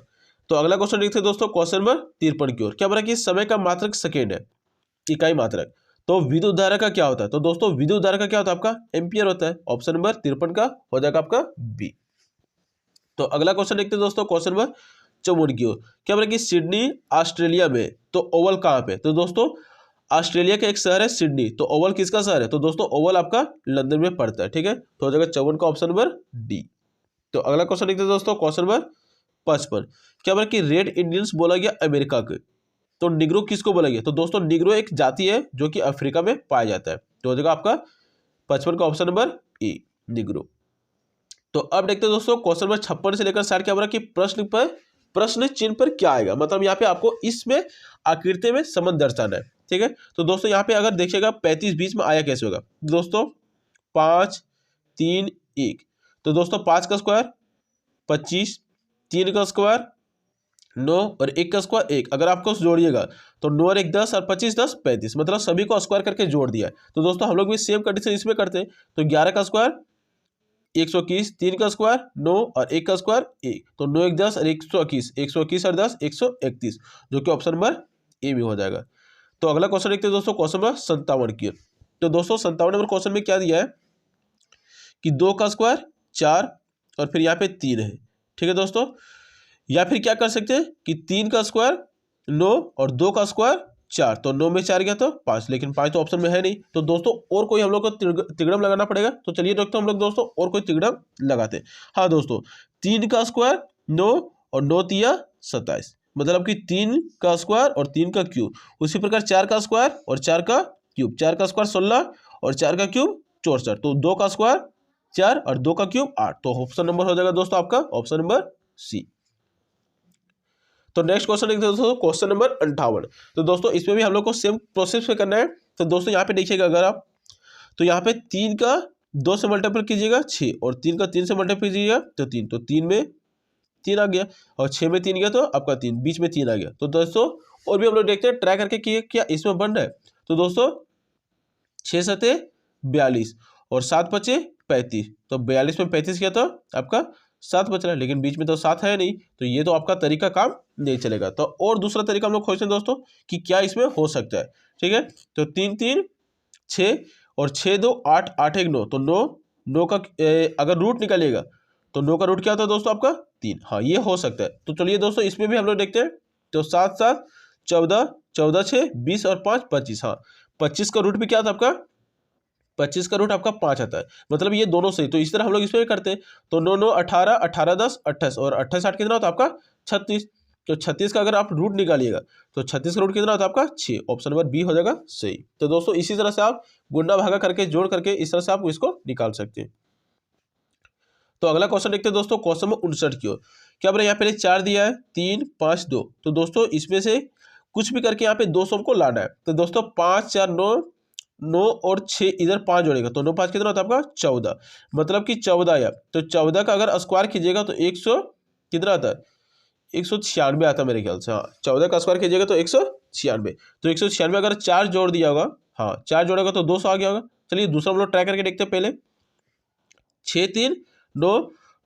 तो अगला क्वेश्चन देखते हैं दोस्तों, क्वेश्चन नंबर 53 की ओर। क्या बोला कि समय का मात्रक सेकेंड है, इकाई मात्रक, तो विद्युत धारा का क्या होता है, तो दोस्तों विद्युत धारा का क्या होता है आपका एम्पियर होता है, ऑप्शन नंबर 53 का हो जाएगा आपका बी। तो अगला क्वेश्चन देखते हैं दोस्तों, क्वेश्चन नंबर 54 की ओर। क्या बोला कि सिडनी ऑस्ट्रेलिया में, तो ओवल कहाँ पे, तो दोस्तों ऑस्ट्रेलिया का एक शहर है सिडनी, तो ओवल किसका शहर है, तो दोस्तों ओवल आपका लंदन में पड़ता है। ठीक है, तो हो जाएगा 54 का ऑप्शन नंबर डी। तो अगला क्वेश्चन देखते हैं दोस्तों, क्वेश्चन नंबर 55। क्या बोला कि रेड इंडियंस बोला गया अमेरिका के, तो निग्रो किसको बोला गया, तो दोस्तों निग्रो एक जाति है जो कि अफ्रीका में पाया जाता है, तो हो जाएगा आपका 55 का ऑप्शन नंबर ए निग्रो। तो अब देखते हैं दोस्तों, क्वेश्चन नंबर 56 से लेकर 60 क्या बोला कि प्रश्न चिन्ह पर क्या आएगा, मतलब यहाँ पे आपको इसमें आकृति में संबंध दर्शाना है। ठीक है, तो दोस्तों यहाँ पे अगर देखिएगा 35 20 में आया कैसे होगा, दोस्तों 5 3 1, तो दोस्तों 5 का स्क्वायर 25, 3 का स्क्वायर 9 और 1 का स्क्वायर 1, अगर आपको जोड़िएगा तो 9 और 1 10 और 25 10 35, मतलब सभी को स्क्वायर करके जोड़ दिया है। तो दोस्तों हम लोग भी सेम कंडीशन इसमें करते हैं। तो 11 का स्क्वायर 121, 3 का स्क्वायर 9 और 1 का स्क्वायर 1, तो 9 1 10 और 121, 121 और 10 131, जो कि ऑप्शन नंबर ए में हो जाएगा। तो अगला क्वेश्चन देखते हैं दोस्तों, क्वेश्चन नंबर 57 की। तो दोस्तों 57 नंबर क्वेश्चन में क्या दिया है कि 2 का स्क्वायर 4 और फिर यहाँ पे 3 है, ठीक है दोस्तों। या फिर क्या कर सकते हैं कि 3 का स्क्वायर 9 और 2 का स्क्वायर 4, तो 9 में 4 गया तो 5, लेकिन 5 तो ऑप्शन में है नहीं। तो दोस्तों और कोई हम लोग को त्रिगुणम लगाना पड़ेगा। तो चलिए दोस्तों हम लोग दोस्तों और कोई त्रिगुणम लगाते हैं। हाँ दोस्तों, 3 का स्क्वायर 9 और 9 तिया 27, मतलब कि 3 का स्क्वायर और 3 का क्यूब। उसी प्रकार 4 का स्क्वायर और 4 का क्यूब, 4 का स्क्वायर 16 और 4 का क्यूब 64, तो 2 का स्क्वायर 4 और 2 का क्यूब 8, तो ऑप्शन नंबर हो जाएगा दोस्तों आपका ऑप्शन नंबर सी। तो नेक्स्ट क्वेश्चन देखते हैं दोस्तों, क्वेश्चन नंबर 58। तो दोस्तों इसमें भी हम लोग को सेम प्रोसेस पे करना है। तो दोस्तों यहाँ पे देखिएगा, अगर आप तो यहाँ पे 3 का 2 से मल्टीपल कीजिएगा 6, और 3 का 3 से मल्टीपल कीजिएगा तो 3, तो 3 में 3 आ गया, और 6 में 3 गया तो आपका 3, बीच में 3 आ गया। तो दोस्तों और भी हम लोग देखते हैं, ट्राई करके कि क्या इसमें बन रहा है। तो दोस्तों 6 सते 42 और 7 बचे 35, तो 42 में 35 किया तो आपका 7 बच रहा है, लेकिन बीच में तो 7 है नहीं, तो ये तो आपका तरीका काम नहीं चलेगा। तो और दूसरा तरीका हम लोग खोजते हैं दोस्तों कि क्या इसमें हो सकता है, ठीक है। तो 3 3 6 और 6 2 8 8 1 9, तो 9 का अगर रूट निकालिएगा तो 9 का रूट क्या होता है दोस्तों आपका 3। हाँ ये हो सकता है। तो चलिए दोस्तों इसमें भी हम लोग देखते हैं। तो 7 7 14 14 6 20 और 5 25, हाँ 25 का रूट भी क्या था आपका 25 का रूट आपका 5 आता है, मतलब ये दोनों सही। तो इस तरह हम लोग इसमें करते हैं। तो 9 9 18 18 10 28 और 28 8 कितना होता है आपका 36, तो 36 का अगर आप रूट निकालिएगा तो 36 का रूट कितना होता है आपका 6, ऑप्शन नंबर बी हो जाएगा सही। तो दोस्तों इसी तरह से आप गुणा भागा करके जोड़ करके इस तरह से आप इसको निकाल सकते हैं। तो अगला क्वेश्चन देखते हैं दोस्तों, क्वेश्चन नंबर 59 की ओर। क्या बोला, यहाँ पहले 4 दिया है 3 5 2, तो दोस्तों इसमें से कुछ भी करके यहाँ पे 200 को लाना है। तो दोस्तों 5 4 9 9 और 6 इधर 5 जोड़ेगा तो 9 5 कितना होता है आपका 14, मतलब कि 14 या तो 14 का अगर स्क्वायर कीजिएगा तो 100 कितना आता है 196 आता है मेरे ख्याल से। हाँ 14 का स्क्वायर कीजिएगा तो 196, तो 196 अगर 4 जोड़ दिया होगा, हाँ 4 जोड़ेगा तो 200 आ गया होगा। चलिए दूसरा हम लोग ट्राई करके देखते हैं। पहले 6 3 9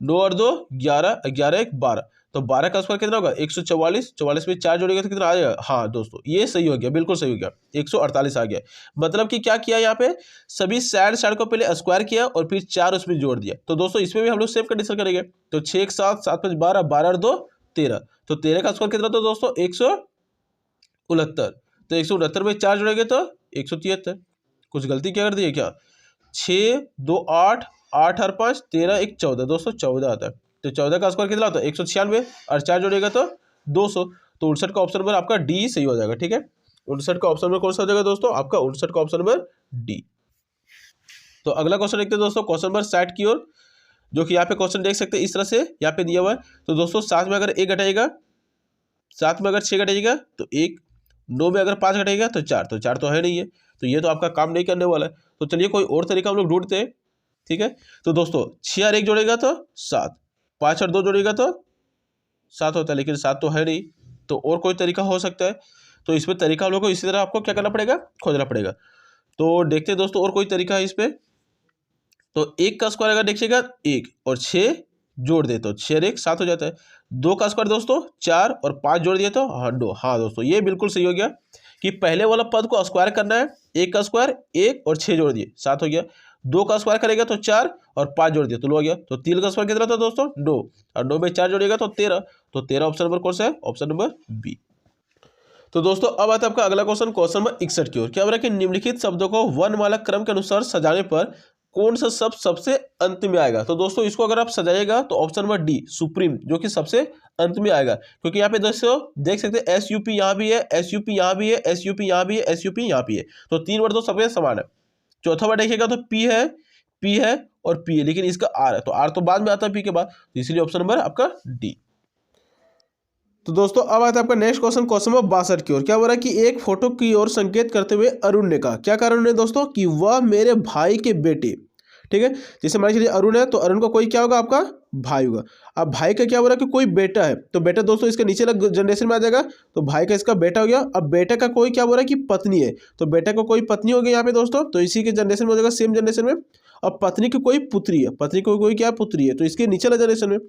9 और 2 11 11 1 12, तो 12 का स्क्वायर कितना होगा 144, 44 में 4 जोड़ेगा तो कितना आ जाएगा, हाँ दोस्तों ये सही हो गया, बिल्कुल सही हो गया 148 आ गया। मतलब कि क्या किया यहाँ पे सभी साइड को पहले स्क्वायर किया और फिर 4 उसमें जोड़ दिया। तो दोस्तों इसमें भी हम लोग सेम कंडीशन करेंगे। तो 6 1 7 7 5 12 12 और 2 13, तो 13 का स्क्वायर कितना था दोस्तों 169, तो 169 में 4 जोड़ेंगे तो 173। कुछ गलती क्या कर दी है क्या, 6 2 8 8 और 5 13 1 14, दोस्तों 14 आता है। तो 14 का स्क्वायर कितना होता है 196 और 4 जोड़ेगा तो 200, तो 59 का ऑप्शन नंबर आपका डी सही हो जाएगा, ठीक है। 59 का ऑप्शन नंबर कौन सा हो जाएगा दोस्तों आपका 59 का ऑप्शन नंबर डी। तो अगला क्वेश्चन देखते हैं दोस्तों, क्वेश्चन नंबर 60 की ओर, जो कि यहाँ पे क्वेश्चन देख सकते हैं इस तरह से यहाँ पे दिया हुआ है। तो दोस्तों 7 में अगर 1 घटाएगा, 7 में अगर 6 घटाएगा तो 1, 9 में अगर 5 घटाएगा तो 4, तो 4 तो है नहीं है, तो ये तो आपका काम नहीं करने वाला है। तो चलिए कोई और तरीका हम लोग ढूंढते हैं, ठीक है। तो दोस्तों 6 और 1 जोड़ेगा तो 7, 5 और 2 जोड़ेगा तो 7 होता है, लेकिन 7 तो है नहीं, तो और कोई तरीका हो सकता है। तो इसमें तरीका हम लोग को इसी तरह आपको क्या करना पड़ेगा, खोजना पड़ेगा। तो देखते हैं दोस्तों और कोई तरीका है इस पर। तो 1 का स्क्वायर अगर देखिएगा 1 और 6 जोड़ दे तो 6 और 1 7 हो जाता है। 2 का स्क्वायर दोस्तों 4 और 5 जोड़ दिया तो हाँ 2, हाँ दोस्तों ये बिल्कुल सही हो गया कि पहले वाला पद को स्क्वायर करना है। 1 का स्क्वायर 1 और 6 जोड़ दिए 7 हो गया। 2 का स्क्वायर करेगा तो 4 और 5 जोड़ दिया तो 9 हो गया। तो 3 का स्क्वायर कितना था दोस्तों 9, और 9 में 4 जोड़ेगा तो 13, तो 13 ऑप्शन नंबर कौन सा है, ऑप्शन नंबर बी। तो दोस्तों अब आता है आपका अगला क्वेश्चन, क्वेश्चन नंबर 61 की ओर। क्या हो रहा है कि निम्नलिखित शब्दों को वर्णमाला क्रम के अनुसार सजाने पर कौन सा शब्द सबसे अंत में आएगा। तो दोस्तों इसको अगर आप सजाइएगा तो ऑप्शन नंबर डी सुप्रीम, जो कि सबसे अंत में आएगा, क्योंकि यहाँ पे दोस्तों देख सकते हैं SUP यहाँ भी है, SUP यहाँ भी है, SUP यहाँ भी है, SUP यहाँ भी है, तो 3 वर्ड तो सबके समान है। चौथा वर्ड देखिएगा तो P है और P है, लेकिन इसका R है, तो R तो बाद में आता है P के बाद, तो इसलिए ऑप्शन नंबर आपका डी। तो दोस्तों अब आता है आपका नेक्स्ट क्वेश्चन, क्वेश्चन नंबर 62 की ओर। क्या हो रहा है कि एक फोटो की ओर संकेत करते हुए अरुण ने कहा, क्या कारण है दोस्तों कि वह मेरे भाई के बेटे, ठीक है। जैसे मान लीजिए अरुण है तो अरुण का कोई क्या होगा, आपका भाई होगा। अब भाई का क्या हो रहा है कि कोई बेटा है, तो बेटा दोस्तों इसके नीचे वाला जनरेशन में आ जाएगा, तो भाई का इसका बेटा हो गया। अब बेटा का कोई क्या हो रहा है कि पत्नी है, तो बेटा को कोई पत्नी हो गई यहाँ पे दोस्तों, तो इसी के जनरेशन में हो जाएगा, सेम जनरेशन में। अब पत्नी की कोई पुत्री है, पत्नी को कोई क्या पुत्री है, तो इसके नीचे वाला जनरेशन में।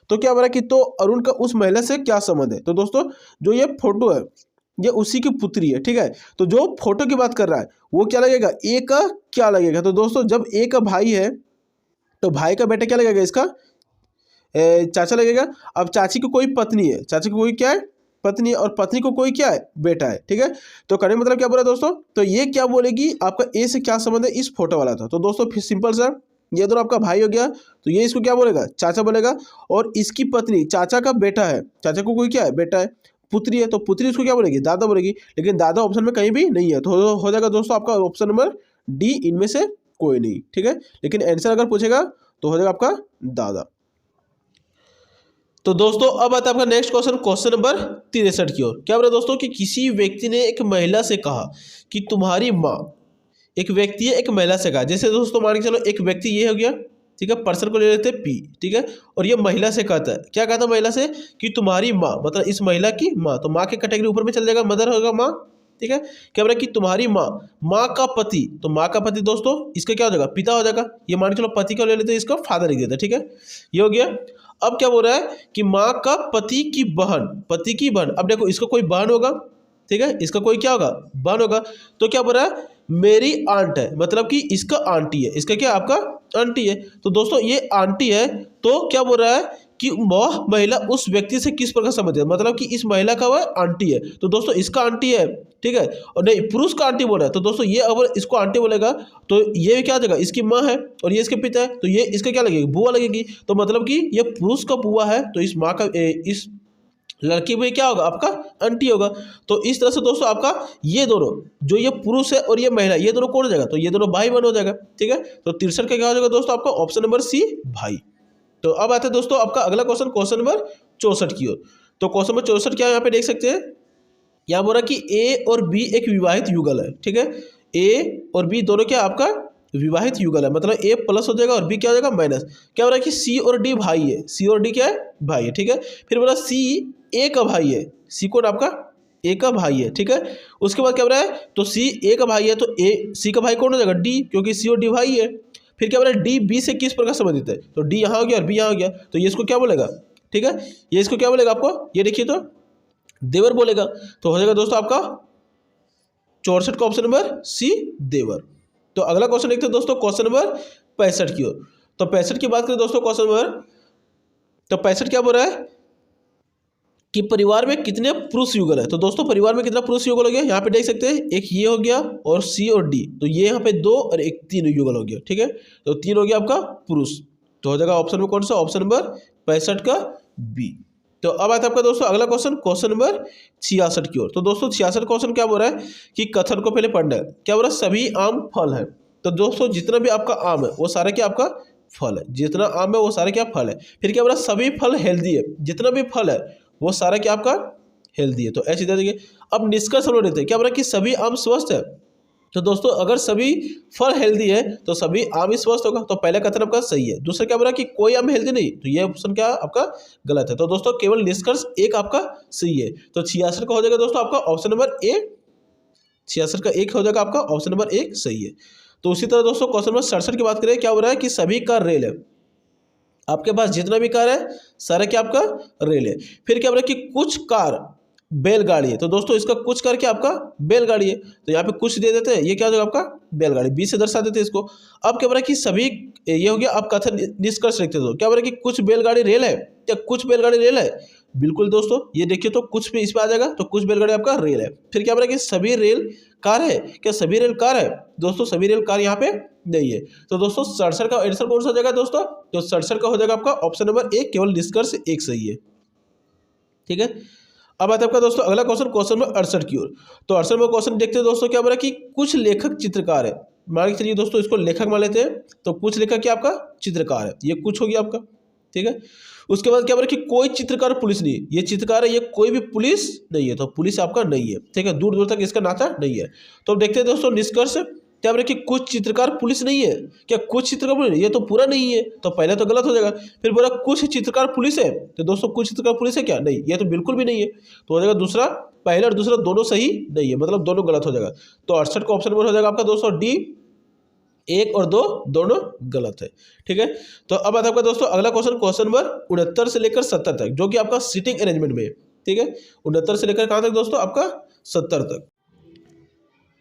तो क्या हो रहा है कि तो अरुण का उस महिला से क्या संबंध है, तो दोस्तों जो ये फोटो है ये उसी की पुत्री है, ठीक है। तो जो फोटो की बात कर रहा है वो क्या लगेगा, ए का क्या लगेगा, तो दोस्तों जब ए का भाई है तो भाई का बेटा क्या लगेगा, इसका चाचा लगेगा। अब चाची की कोई पत्नी है, चाची की कोई क्या है, पत्नी है, और पत्नी को कोई क्या है, बेटा है, ठीक है। तो करने मतलब क्या बोला दोस्तों, तो ये क्या बोलेगी, आपका ए से क्या संबंध है, इस फोटो वाला था। तो दोस्तों फिर सिंपल सा, ये दोनों आपका भाई हो गया, तो ये इसको क्या बोलेगा, चाचा बोलेगा। और इसकी पत्नी चाचा का बेटा है, चाचा को कोई क्या है, बेटा है, पुत्री है, तो पुत्री इसको क्या बोलेगी, दादा बोलेगी। लेकिन दादा ऑप्शन में कहीं भी नहीं है, तो हो जाएगा दोस्तों आपका ऑप्शन नंबर डी, इनमें से कोई नहीं, ठीक है। लेकिन आंसर अगर पूछेगा तो हो जाएगा आपका दादा। तो दोस्तों अब आता है आपका नेक्स्ट क्वेश्चन, क्वेश्चन नंबर 63 की ओर। क्या बोला दोस्तों कि किसी व्यक्ति ने एक महिला से कहा कि तुम्हारी माँ, एक व्यक्ति है एक महिला से कहा, जैसे दोस्तों मान के चलो एक व्यक्ति ये हो गया, ठीक है, पर्सन को ले लेते हैं पी, ठीक है, और ये महिला से कहता है, क्या कहता है महिला से कि तुम्हारी माँ, मतलब इस महिला की माँ, तो माँ के कैटेगरी ऊपर में चल जाएगा, मदर होगा माँ, ठीक है। क्या बोला कि तुम्हारी माँ, माँ का पति, तो माँ का पति दोस्तों इसका क्या हो जाएगा, पिता हो जाएगा। ये मान के चलो पति को ले लेते हैं, इसका फादर लिख देते हैं, ठीक है, ये हो गया। अब क्या बोल रहा है कि माँ का पति की बहन, पति की बहन। अब देखो इसका कोई बहन होगा, ठीक है, इसका कोई क्या होगा, बहन होगा। तो क्या बोल रहा है, मेरी आंट है, मतलब कि इसका आंटी है, इसका क्या आपका आंटी है। तो दोस्तों ये आंटी है, तो क्या बोल रहा है कि वह महिला उस व्यक्ति से किस प्रकार समझ है, मतलब कि इस महिला का वह आंटी है, तो दोस्तों इसका आंटी है, ठीक है। और नहीं, पुरुष का आंटी बोल रहा है, तो दोस्तों ये अगर इसको आंटी बोलेगा तो ये क्या जगह, इसकी माँ है और ये इसके पिता है, तो ये इसका क्या लगेगी, बुआ लगेगी। तो मतलब कि ये पुरुष का बुआ है, तो इस माँ का इस लड़की में क्या होगा, आपका आंटी होगा। तो इस तरह से दोस्तों आपका ये दोनों, जो ये पुरुष है और ये महिला, ये दोनों कौन हो जाएगा, तो ये दोनों भाई बहन हो जाएगा, ठीक है। तो 63 का क्या हो जाएगा दोस्तों, आपका ऑप्शन नंबर सी, भाई। तो अब आते हैं दोस्तों आपका अगला क्वेश्चन, क्वेश्चन नंबर 64 की ओर। तो क्वेश्चन नंबर 64 क्या यहाँ पे देख सकते हैं, यहाँ बोला कि ए और बी एक विवाहित युगल है, ठीक है। ए और बी दोनों क्या आपका विवाहित युगल है, मतलब ए प्लस हो जाएगा और बी क्या हो जाएगा माइनस। क्या बोला कि सी और डी भाई है, सी और डी क्या है, भाई है, ठीक है। फिर बोला सी ए का भाई है, सी कौन आपका ए का भाई है, ठीक है। उसके बाद क्या बोला है, तो सी ए का भाई है, तो ए सी का भाई कौन हो जाएगा, डी, क्योंकि सी और डी भाई है। फिर क्या बोला डी बी से किस प्रकार संबंधित है, तो डी यहाँ हो गया और बी यहाँ हो गया, तो ये इसको क्या बोलेगा, ठीक है, ये इसको क्या बोलेगा आपको, ये देखिए तो देवर बोलेगा। तो हो जाएगा दोस्तों आपका 64 का ऑप्शन नंबर सी, देवर। तो अगला क्वेश्चन देखते हैं दोस्तों, क्वेश्चन नंबर 65 की ओर। तो 65 की बात करें दोस्तों क्वेश्चन नंबर, तो 65 क्या बोल रहा है कि परिवार में कितने पुरुष युगल है। तो दोस्तों परिवार में कितना पुरुष युगल हो गया, यहाँ पे देख सकते हैं, एक ये हो गया और सी और डी, तो ये यहाँ पे 2 और एक 3 युगल हो गया, ठीक है। तो 3 हो गया आपका पुरुष, तो हो जाएगा ऑप्शन में कौन सा, ऑप्शन नंबर 65 का बी। तो अब आता है आपका दोस्तों अगला क्वेश्चन, क्वेश्चन नंबर 66 की ओर। तो दोस्तों 66 क्वेश्चन क्या बोल रहा है कि कथन को पहले पढ़ना है। क्या बोल रहा है, सभी आम फल है। तो दोस्तों जितना भी आपका आम है वो सारा क्या आपका फल है, जितना आम है वो सारा क्या फल है। फिर क्या बोल रहा है, सभी फल हेल्दी है, जितना भी फल है वो सारा क्या आपका हेल्दी है। तो ऐसे देखिए, अब निष्कर्ष हम लोग देखते हैं, क्या बोल रहा है कि सभी आम स्वस्थ है। तो दोस्तों अगर सभी फल हेल्दी है तो सभी आम ही स्वस्थ होगा, तो पहला कथन आपका सही है। दूसरा क्या बोल रहा है कि कोई आम हेल्दी नहीं, तो ये ऑप्शन क्या आपका गलत है। तो दोस्तों केवल निष्कर्ष एक आपका सही है। तो 66 का हो जाएगा दोस्तों आपका ऑप्शन नंबर ए, 66 का एक हो जाएगा आपका ऑप्शन नंबर 1 सही है। तो उसी तरह दोस्तों क्वेश्चन नंबर 67 की बात करें, क्या हो रहा है कि सभी कार रेल है, आपके पास जितना भी कार है सारा क्या आपका रेल है। फिर क्या बोल रहा है कि कुछ कार बैलगाड़ी है। तो दोस्तों इसका कुछ कार क्या आपका बैलगाड़ी है, तो यहाँ पे कुछ दे देते हैं, ये क्या हो जाएगा आपका बैलगाड़ी, 20 से दर्शा देते हैं इसको। अब क्या बोल रहा है कि सभी, ये हो गया, आप कथन निष्कर्ष लिखते हो। क्या बोल रहा है कि कुछ बैलगाड़ी रेल है, क्या कुछ बैलगाड़ी रेल है, बिल्कुल दोस्तों ये देखिए, तो कुछ में इस पर आ जाएगा, तो कुछ बैलगाड़ी आपका रेल है। फिर क्या बोल रहा है कि सभी रेल कार है, क्या सभी रेल कार है, दोस्तों सभी रेल कार यहाँ पे नहीं है। तो दोस्तों 67 का आंसर कौन सा हो जाएगा दोस्तों, तो 67 का हो जाएगा आपका ऑप्शन नंबर 1, केवल निष्कर्ष 1 सही है, ठीक है। अब आता है आपका दोस्तों अगला क्वेश्चन, क्वेश्चन नंबर 68 की ओर। तो 68 में क्वेश्चन देखते हैं दोस्तों, क्या बोल रहा है कि कुछ लेखक चित्रकार है, मान के चलिए दोस्तों इसको लेखक मान लेते हैं, तो कुछ लेखक क्या आपका चित्रकार है, ये कुछ हो गया आपका, ठीक है। उसके बाद क्या बोल रहा है कि कोई चित्रकार पुलिस नहीं, ये चित्रकार है, ये कोई भी पुलिस नहीं है, तो पुलिस आपका नहीं है, ठीक है, दूर दूर तक इसका नाता नहीं है। तो अब देखते हैं दोस्तों निष्कर्ष, क्या बोल रहा है कि कुछ चित्रकार पुलिस नहीं है, क्या कुछ चित्रकार पुलिस, ये तो पूरा नहीं है, तो पहले तो गलत हो जाएगा। फिर बोला कुछ चित्रकार पुलिस है, तो दोस्तों कुछ चित्रकार पुलिस है क्या, नहीं, ये तो बिल्कुल भी नहीं है, तो हो जाएगा दूसरा, पहला और दूसरा दोनों सही नहीं है, मतलब दोनों गलत हो जाएगा। तो 68 का ऑप्शन नंबर हो जाएगा आपका दोस्तों डी, 1 और 2 दोनों गलत है। ठीक है, तो अब आता है आपका दोस्तों अगला क्वेश्चन, क्वेश्चन नंबर 69 से लेकर 70 तक, जो कि आपका सीटिंग अरेंजमेंट में है। ठीक है, 69 से लेकर कहाँ तक दोस्तों, आपका 70 तक।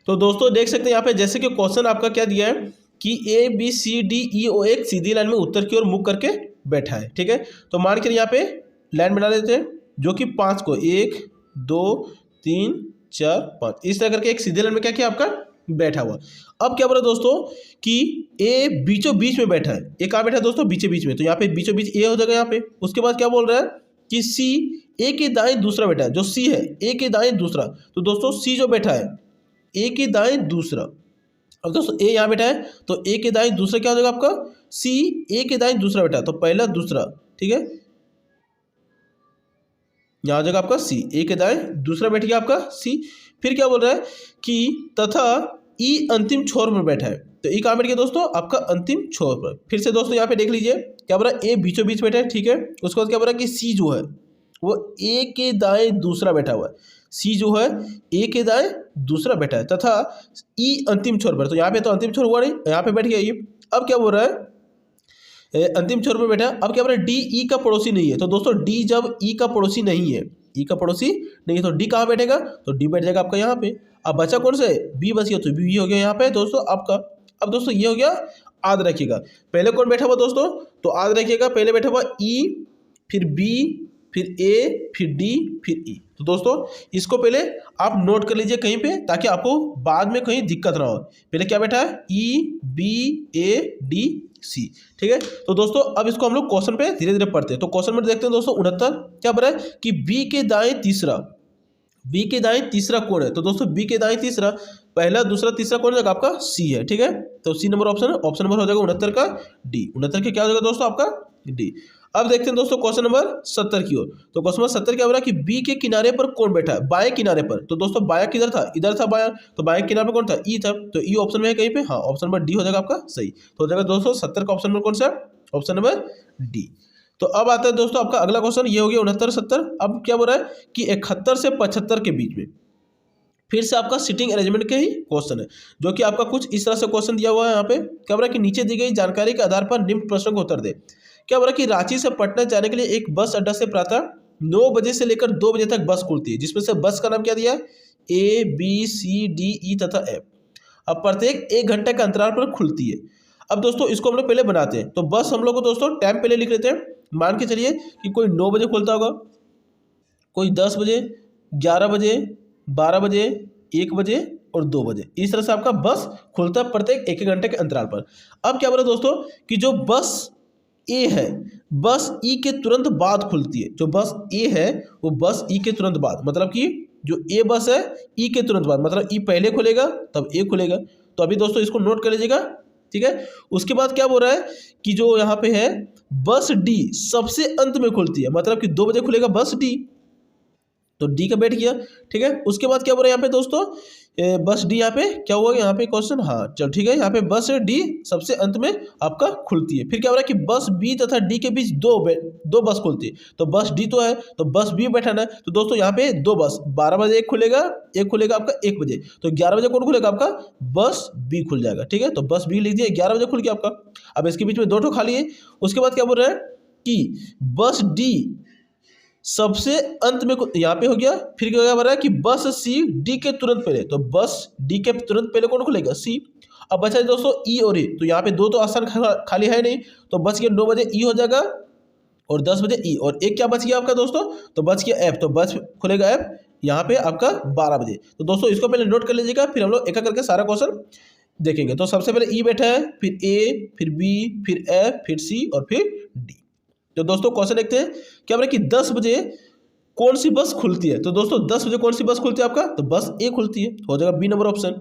तो दोस्तों देख सकते हैं यहाँ पे जैसे कि क्वेश्चन आपका क्या दिया है कि A B C D E ओ एक सीधी लाइन में उत्तर की ओर मुख करके बैठा है। ठीक है, तो मान कर यहाँ पे लाइन बना लेते हैं, जो कि 5 को 1 2 3 4 5 इस तरह करके एक सीधी लाइन में क्या किया आपका बैठा हुआ। अब क्या बोला दोस्तों कि ए बीचों बीच में बैठा है, ए कहाँ बैठा है दोस्तों, बीचों बीच में, तो यहाँ पे बीचों बीच ए हो जाएगा यहाँ पे। उसके बाद क्या बोल रहा है कि सी ए के दाएं दूसरा बैठा है, जो सी है ए के दाएं दूसरा, तो दोस्तों सी जो बैठा है ए के दाएं दूसरा, अब दोस्तों ए यहाँ बैठा है तो ए के दाएं दूसरा क्या हो जाएगा आपका, सी ए के दाएं दूसरा बैठा है, तो पहला दूसरा, ठीक है, यहाँ आ जाएगा आपका सी, ए के दाएं दूसरा बैठ गया आपका सी। फिर क्या बोल रहा है कि तथा ई अंतिम छोर पर बैठा है, तो ई कहाँ बैठ गया दोस्तों, आपका अंतिम छोर पर। फिर से दोस्तों यहाँ पे देख लीजिए क्या बोल रहा है, ए बीचों बीच बैठा है, ठीक है, उसके बाद क्या बोल रहा है कि सी जो है वो ए के दाएं दूसरा बैठा हुआ है, सी जो है ए के दाएं दूसरा बैठा है, तथा ई अंतिम छोर पर, तो यहाँ पे तो अंतिम छोर हुआ नहीं, यहाँ पे बैठ गया ई। अब क्या बोल रहा है अंतिम छोर पर बैठा, अब क्या बोल रहा है डी ई का पड़ोसी नहीं है, तो दोस्तों डी जब ई का पड़ोसी नहीं है, ई का पड़ोसी नहीं है, तो डी कहाँ बैठेगा, तो डी बैठ जाएगा आपका यहाँ पे। अब बचा कौन से, बी बच गया, तो बी हो गया यहाँ पे दोस्तों आपका। अब दोस्तों ये हो गया, याद रखिएगा पहले कौन बैठा हुआ दोस्तों, तो याद रखिएगा पहले बैठा हुआ ई, फिर बी, फिर ए, फिर डी, फिर ई। तो दोस्तों इसको पहले आप नोट कर लीजिए कहीं पे, ताकि आपको बाद में कहीं दिक्कत ना हो। पहले क्या बैठा है, E B A D C. ठीक है, तो दोस्तों अब इसको हम लोग क्वेश्चन पे धीरे धीरे पढ़ते हैं। तो क्वेश्चन में देखते हैं दोस्तों 69 क्या बोला है कि बी के दाएं तीसरा, बी के दाएं तीसरा कौन है, तो दोस्तों बी के दाएं तीसरा, पहला दूसरा तीसरा कौन है आपका, सी है। ठीक है, तो C number option, option number हो जाएगा 69 का डी, 69 के क्या हो जाएगा दोस्तों आपका डी। अब देखते हैं दोस्तों क्वेश्चन नंबर 70 की ओर। तो क्वेश्चन नंबर 70 क्या हो रहा है कि बी के किनारे पर कौन बैठा है, बाएं किनारे पर, तो दोस्तों बाया किधर था, इधर था बाया, तो बाएं किनारे पर कौन था, ई था, तो ई ऑप्शन में है कहीं पे, हाँ ऑप्शन नंबर डी हो जाएगा आपका सही। तो हो जाएगा दोस्तों 70 का ऑप्शन नंबर कौन सा, ऑप्शन नंबर डी। तो अब आता है दोस्तों आपका अगला क्वेश्चन, ये हो गया 69 70। अब क्या बोल रहा है कि 71 से 75 के बीच में, फिर से आपका सीटिंग अरेंजमेंट के ही क्वेश्चन है, जो कि आपका कुछ इस तरह से क्वेश्चन दिया हुआ है यहाँ पे। क्या बोल रहा है कि नीचे दी गई जानकारी के आधार पर निम्न प्रश्न को उत्तर दे। क्या बोल रहा है कि रांची से पटना जाने के लिए एक बस अड्डा से प्रातः 9 बजे से लेकर 2 बजे तक बस खुलती है, जिसमें से बस का नाम क्या दिया है, A B C D E तथा एफ। अब प्रत्येक 1 घंटे के अंतराल पर खुलती है। अब दोस्तों इसको हम लोग पहले बनाते हैं, तो बस हम लोग को दोस्तों टाइम पहले लिख लेते हैं। मान के चलिए कि कोई 9 बजे खुलता होगा, कोई 10 बजे, 11 बजे, 12 बजे, 1 बजे और 2 बजे, इस तरह से आपका बस खुलता है प्रत्येक 1 घंटे के अंतराल पर। अब क्या बोला दोस्तों कि जो बस ए है, बस ई के तुरंत बाद खुलती है, जो बस ए है वो बस ई के तुरंत बाद, मतलब कि जो ए बस है ई के तुरंत बाद, मतलब ई पहले खुलेगा तब ए खुलेगा। तो अभी दोस्तों इसको नोट कर लीजिएगा, ठीक है। उसके बाद क्या बोल रहा है कि जो यहाँ पे है बस डी सबसे अंत में खुलती है, मतलब कि 2 बजे खुलेगा बस डी, तो डी का बैठ गया, ठीक है। उसके बाद क्या बोल रहा है यहाँ पे दोस्तों, बस डी यहाँ पे क्या हुआ यहाँ पे क्वेश्चन, हाँ चल ठीक है, यहाँ पे बस डी सबसे अंत में आपका खुलती है। फिर क्या हो रहा है कि बस बी तथा डी के बीच दो बस खुलती है, तो बस डी तो है तो बस बी बैठाना है, तो दोस्तों यहाँ पे 2 बस, 12 बजे एक खुलेगा आपका 1 बजे, तो 11 बजे कौन खुलेगा आपका, बस बी खुल जाएगा, ठीक है। तो बस बी लिख दिया, 11 बजे खुल गया आपका। अब इसके बीच में 2 ठो खाली है। उसके बाद क्या बोल रहा है कि बस डी सबसे अंत में यहाँ पे हो गया। फिर क्या बोल रहा है कि बस सी डी के तुरंत पहले, तो बस डी के तुरंत पहले कौन खुलेगा, सी। अब बचा दोस्तों ई और ए, तो यहाँ पे 2 तो आसान खाली है नहीं, तो बच गया 9 बजे ई हो जाएगा और 10 बजे ई, और एक क्या बच गया आपका दोस्तों, तो बच गया एफ, तो बस खुलेगा एफ यहाँ पे आपका 12 बजे। तो दोस्तों इसको पहले नोट कर लीजिएगा, फिर हम लोग एक करके सारा क्वेश्चन देखेंगे। तो सबसे पहले ई बैठा है, फिर ए, फिर बी, फिर एफ, फिर सी और फिर डी। तो दोस्तों क्वेश्चन देखते हैं क्या बोला कि 10 बजे कौन सी बस खुलती है, तो दोस्तों 10 बजे कौन सी बस खुलती है आपका, तो बस ए खुलती है, हो जाएगा बी नंबर ऑप्शन।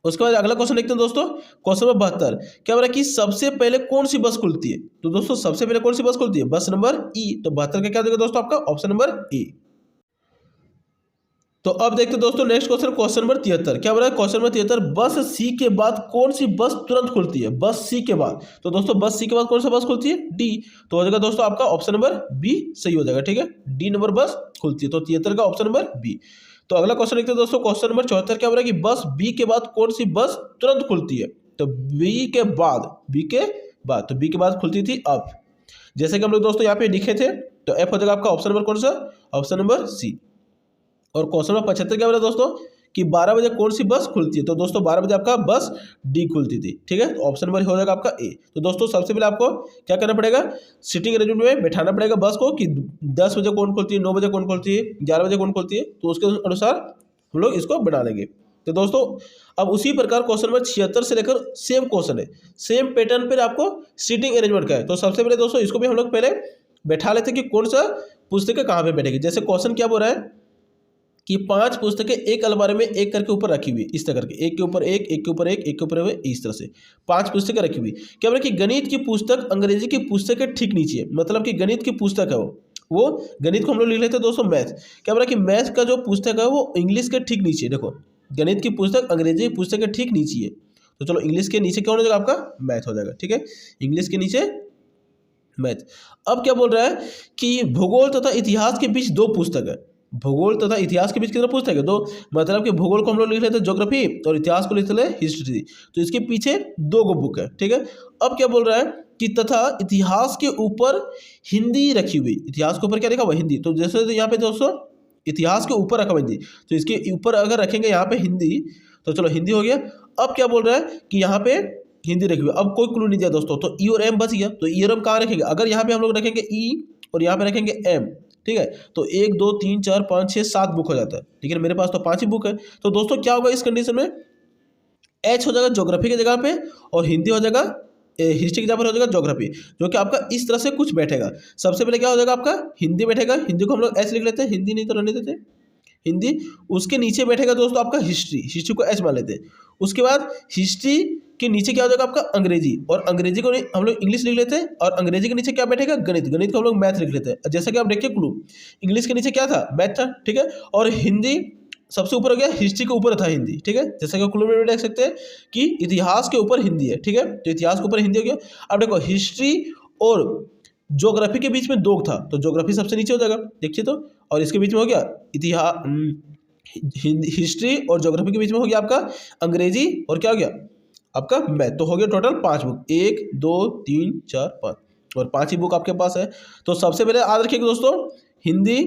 उसके बाद अगला क्वेश्चन देखते हैं दोस्तों, क्वेश्चन नंबर 72 क्या बोला कि सबसे पहले कौन सी बस खुलती है, तो दोस्तों सबसे पहले कौन सी बस खुलती है, बस नंबर ई, तो 72 का क्या देगा दोस्तों आपका ऑप्शन नंबर ए। तो अब देखते हैं दोस्तों नेक्स्ट क्वेश्चन, क्वेश्चन नंबर 73 क्या बोला है, क्वेश्चन नंबर 73, बस सी के बाद कौन सी बस तुरंत खुलती है, बस सी के बाद। तो दोस्तों बस सी के बाद कौन सा बस खुलती है, डी। तो हो जाएगा दोस्तों आपका ऑप्शन नंबर बी सही हो जाएगा, ठीक है, डी नंबर बस खुलती है, तो 73 का ऑप्शन नंबर बी। तो अगला क्वेश्चन देखते हैं दोस्तों, क्वेश्चन नंबर 74 क्या बोल रहा है कि बस बी के बाद कौन सी बस तुरंत खुलती है। तो बी के बाद, बी के बाद, तो बी के बाद खुलती थी अप, जैसे कि हम लोग दोस्तों यहाँ पे लिखे थे, तो एफ हो जाएगा आपका ऑप्शन नंबर कौन सा, ऑप्शन नंबर सी। और क्वेश्चन नंबर 75 क्या बोला दोस्तों कि 12 बजे कौन सी बस खुलती है। तो दोस्तों 12 बजे आपका बस डी खुलती थी, ठीक है, तो ऑप्शन नंबर हो जाएगा आपका ए। तो दोस्तों सबसे पहले आपको क्या करना पड़ेगा, सिटिंग अरेंजमेंट में बैठाना पड़ेगा बस को कि 10 बजे कौन खुलती है, 9 बजे कौन खुलती है, 11 बजे कौन खुलती है, तो उसके अनुसार हम लोग इसको बना लेंगे। तो दोस्तों अब उसी प्रकार क्वेश्चन नंबर 76 से लेकर सेम क्वेश्चन है, सेम पैटर्न पर आपको सीटिंग अरेंजमेंट का है। तो सबसे पहले दोस्तों इसको भी हम लोग पहले बैठा लेते हैं कि कौन सा पुस्तकें कहाँ पे बैठेगी। जैसे क्वेश्चन क्या बोल रहा है कि 5 पुस्तकें एक अलमारी में एक करके ऊपर रखी हुई, इस तरह करके एक के ऊपर एक, एक के ऊपर एक, एक के ऊपर एक, इस तरह से 5 पुस्तकें रखी हुई। क्या बोला कि गणित की पुस्तक अंग्रेजी की पुस्तक के ठीक नीचे है, मतलब कि गणित की पुस्तक है वो गणित को हम लोग लिख लेते हैं दोस्तों मैथ। क्या बोला कि मैथ का जो पुस्तक है वो इंग्लिश के ठीक नीचे, देखो गणित की पुस्तक अंग्रेजी की पुस्तक के ठीक नीचे है। तो चलो इंग्लिश के नीचे क्या हो जाएगा आपका, मैथ हो जाएगा, ठीक है, इंग्लिश के नीचे मैथ। अब क्या बोल रहा है कि भूगोल तथा इतिहास के बीच 2 पुस्तक है, भूगोल तथा इतिहास के बीच कितना पुस्तक है, 2, मतलब कि भूगोल को हम लोग लिख लेते हैं ज्योग्राफी और इतिहास को लिख लेते हैं हिस्ट्री। तो इसके पीछे 2 गो बुक है, ठीक है। अब क्या बोल रहा है कि तथा इतिहास के ऊपर हिंदी रखी हुई, इतिहास के ऊपर क्या लिखा हुआ, हिंदी। तो जैसे तो यहाँ पे दोस्तों इतिहास के ऊपर रखा हुआ हिंदी, तो इसके ऊपर अगर रखेंगे यहाँ पे हिंदी, तो चलो हिंदी हो गया। अब क्या बोल रहा है कि यहाँ पे हिंदी रखी हुई, अब कोई क्लू नहीं दिया दोस्तों, तो ई और एम बच गया। तो ई और एम कहाँ रखेंगे, अगर यहाँ पे हम लोग रखेंगे ई और यहाँ पे रखेंगे एम, ठीक है, तो 1 2 3 4 5 6 7 बुक हो जाता है, लेकिन मेरे पास तो 5 ही बुक है। तो दोस्तों क्या होगा इस कंडीशन में, एच हो जाएगा ज्योग्राफी की जगह पे और हिंदी हो जाएगा, हिस्ट्री की जगह पर हो जाएगा ज्योग्राफी, जो कि आपका इस तरह से कुछ बैठेगा। सबसे पहले क्या हो जाएगा आपका हिंदी बैठेगा, हिंदी को हम लोग एच लिख लेते हैं, हिंदी नहीं तो रहने देते हिंदी। उसके नीचे बैठेगा दोस्तों आपका हिस्ट्री, हिस्ट्री को एच मान लेते हैं। उसके बाद हिस्ट्री के नीचे क्या हो जाएगा आपका अंग्रेजी, और अंग्रेजी को हम लोग इंग्लिश लिख लेते हैं, और अंग्रेजी के नीचे क्या बैठेगा गणित, गणित को हम लोग मैथ लिख लेते हैं। जैसा कि आप देखिए क्लू, इंग्लिश के नीचे क्या था, मैथ था, ठीक है, और हिंदी सबसे ऊपर हो गया, हिस्ट्री के ऊपर था हिंदी, ठीक है, जैसा कि क्लू में देख सकते हैं कि इतिहास के ऊपर हिंदी है, ठीक है, तो इतिहास के ऊपर हिंदी हो गया। अब देखो हिस्ट्री और ज्योग्राफी के बीच में 2 था, तो ज्योग्राफी सबसे नीचे हो जाएगा, देखिए तो, और इसके बीच में हो गया इतिहास, हिस्ट्री और ज्योग्राफी के बीच में हो गया आपका अंग्रेजी, और क्या हो गया आपका मैथ। तो हो गया टोटल 5 बुक, 1 2 3 4 5, और 5 ही बुक आपके पास है। तो सबसे पहले याद रखिएगा दोस्तों हिंदी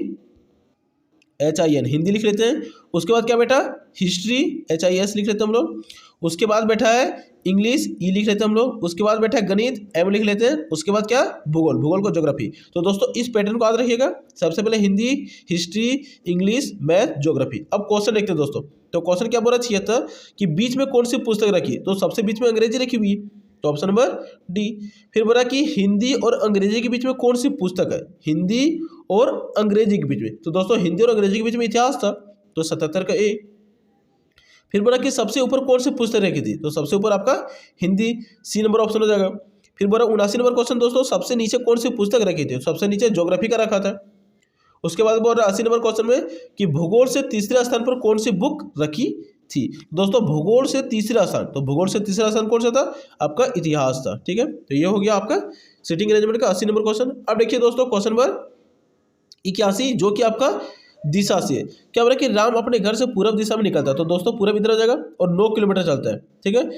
HIN हिंदी लिख लेते हैं। उसके बाद क्या बैठा हिस्ट्री HIS लिख लेते हैं हम लोग। उसके बाद बैठा है इंग्लिश ई लिख लेते हैं हम लोग। उसके बाद बैठा है गणित एम लिख लेते हैं। उसके बाद क्या भूगोल, भूगोल को ज्योग्राफी। तो दोस्तों इस पैटर्न को याद रखिएगा, सबसे पहले Hindi, history, English, math, geography. अब क्वेश्चन देखते हैं दोस्तों। तो क्वेश्चन क्या बोल रहा है 76 कि बीच में कौन सी पुस्तक रखी, तो सबसे बीच में अंग्रेजी रखी हुई, तो ऑप्शन नंबर डी। फिर बोला कि हिंदी और अंग्रेजी के बीच में कौन सी पुस्तक है, हिंदी और अंग्रेजी के बीच में, तो दोस्तों हिंदी और अंग्रेजी के बीच में इतिहास था, तो 77 का ए। फिर बोला कि सबसे ऊपर कौन सी पुस्तक रखी थी, तो सबसे ऊपर आपका हिंदी, सी नंबर ऑप्शन हो जाएगा। फिर बोला 79 नंबर क्वेश्चन दोस्तों, सबसे नीचे कौन सी पुस्तक रखी थी, सबसे नीचे ज्योग्राफी का रखा था। उसके बाद बोल रहा 80 नंबर क्वेश्चन में कि भूगोल से तीसरे स्थान पर कौन सी बुक रखी थी। दोस्तों भूगोल से तीसरा स्थान, तो भूगोल से तीसरा स्थान कौन सा था, आपका इतिहास था, ठीक है। तो ये हो गया आपका सिटिंग अरेंजमेंट का 80 नंबर क्वेश्चन। अब देखिए दोस्तों क्वेश्चन नंबर 81 जो कि आपका दिशा से है। क्या बोला कि राम अपने घर से पूर्व दिशा में निकलता है, तो दोस्तों पूर्व इधर हो जाएगा और 9 किलोमीटर चलता है, ठीक है।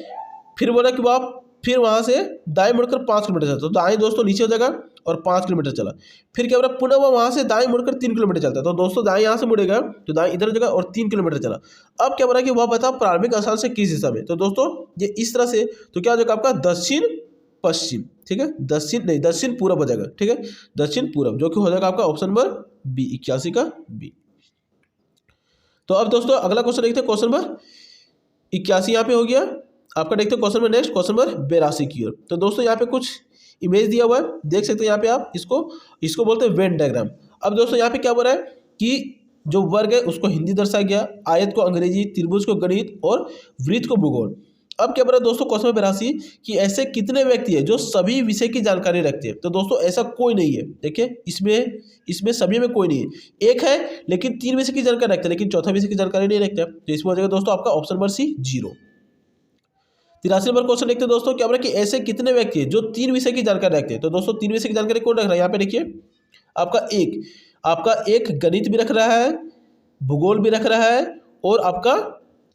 फिर बोला कि आप फिर वहाँ से दाएं मुड़कर 5 किलोमीटर चलता है, तो दाएं दोस्तों नीचे हो जाएगा और 5 किलोमीटर चला। फिर क्या बोला पुनः वह वहाँ से दाएं मुड़कर 3 किलोमीटर चलता है, तो दोस्तों दाएं यहाँ से मुड़ेगा तो दाएं इधर हो जाएगा और 3 किलोमीटर चला। अब क्या बोला कि वह बता प्रारंभिक स्थान से किस दिशा में, तो दोस्तों ये इस तरह से, तो क्या हो जाएगा आपका दक्षिण पश्चिम, ठीक है, दक्षिण पूरब हो जाएगा, ठीक है, दक्षिण पूरब, जो कि हो जाएगा आपका ऑप्शन नंबर बी, 81 का बी। तो अब दोस्तों अगला क्वेश्चन देखते हैं, क्वेश्चन नंबर 81 यहाँ पे हो गया आपका। देखते हैं question number next, question number 82 की ओर। तो दोस्तों यहाँ पे कुछ इमेज दिया हुआ है, देख सकते हैं यहाँ पे आप, इसको बोलते हैं वेन डायग्राम। अब दोस्तों यहाँ पे क्या बोल रहा है कि जो वर्ग है उसको हिंदी दर्शाया गया, आयत को अंग्रेजी, त्रिभुज को गणित और वृत्त को भूगोल। अब क्या बोला दोस्तों क्वेश्चन नंबर 82 कि ऐसे कितने व्यक्ति है जो सभी विषय की जानकारी रखते हैं। तो दोस्तों ऐसा कोई नहीं है, देखिए इसमें सभी में कोई नहीं है। एक है लेकिन 3 विषय की जानकारी रखते हैं लेकिन चौथा विषय की जानकारी नहीं रखते हैं, तो इसमें हो जाएगा दोस्तों आपका option number C 0। 83 number question देखते हैं दोस्तों, क्या बोला कि ऐसे कितने व्यक्ति हैं जो 3 विषय की जानकारी रखते हैं। तो दोस्तों 3 विषय की जानकारी कौन रख रहा है, यहाँ पे देखिए आपका एक गणित भी रख रहा है, भूगोल भी रख रहा है और आपका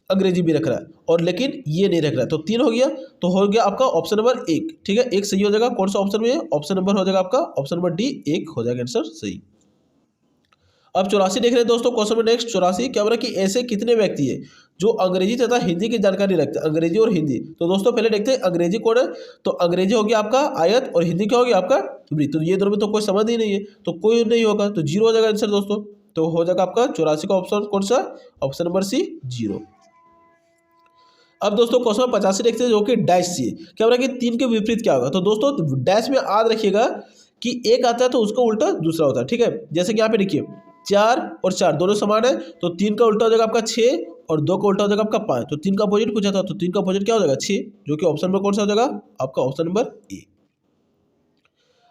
अंग्रेजी भी रख रहा है, और लेकिन ये नहीं रख रहा है। तो 3 हो गया, तो हो गया आपका ऑप्शन नंबर 1। ठीक है, एक सही हो जाएगा। कौन सा ऑप्शन में है, ऑप्शन नंबर हो जाएगा आपका ऑप्शन नंबर डी, 1 हो जाएगा आंसर सही। अब 84 देख रहे हैं दोस्तों क्वेश्चन में नेक्स्ट 84, क्या बोला कि ऐसे कितने व्यक्ति है जो अंग्रेजी तथा हिंदी की जानकारी रखते हैं, अंग्रेजी और हिंदी। तो दोस्तों पहले देखते हैं अंग्रेजी कौन है, तो अंग्रेजी हो गया आपका आयत और हिंदी क्या हो गया आपका वृत्त। तो ये दोनों में तो कोई समझ ही नहीं है, तो कोई नहीं होगा, तो 0 हो जाएगा आंसर दोस्तों। तो हो जाएगा आपका 84 का ऑप्शन कौन सा, ऑप्शन नंबर सी 0। अब दोस्तों क्वेश्चन 85 देखते हैं जो कि डैश सी, क्या बोला कि 3 के विपरीत क्या होगा। तो दोस्तों डैश में याद रखिएगा कि एक आता है तो उसका उल्टा दूसरा होता है। ठीक है, जैसे कि यहाँ पे देखिए 4 और 4 दोनों समान है, तो 3 का उल्टा हो जाएगा आपका 6 और 2 का उल्टा हो जाएगा आपका 5। तो 3 का अपोजिट पूछा था, तो 3 का अपोजिट क्या हो जाएगा 6, जो कि ऑप्शन नंबर कौन सा हो जाएगा आपका ऑप्शन नंबर ए।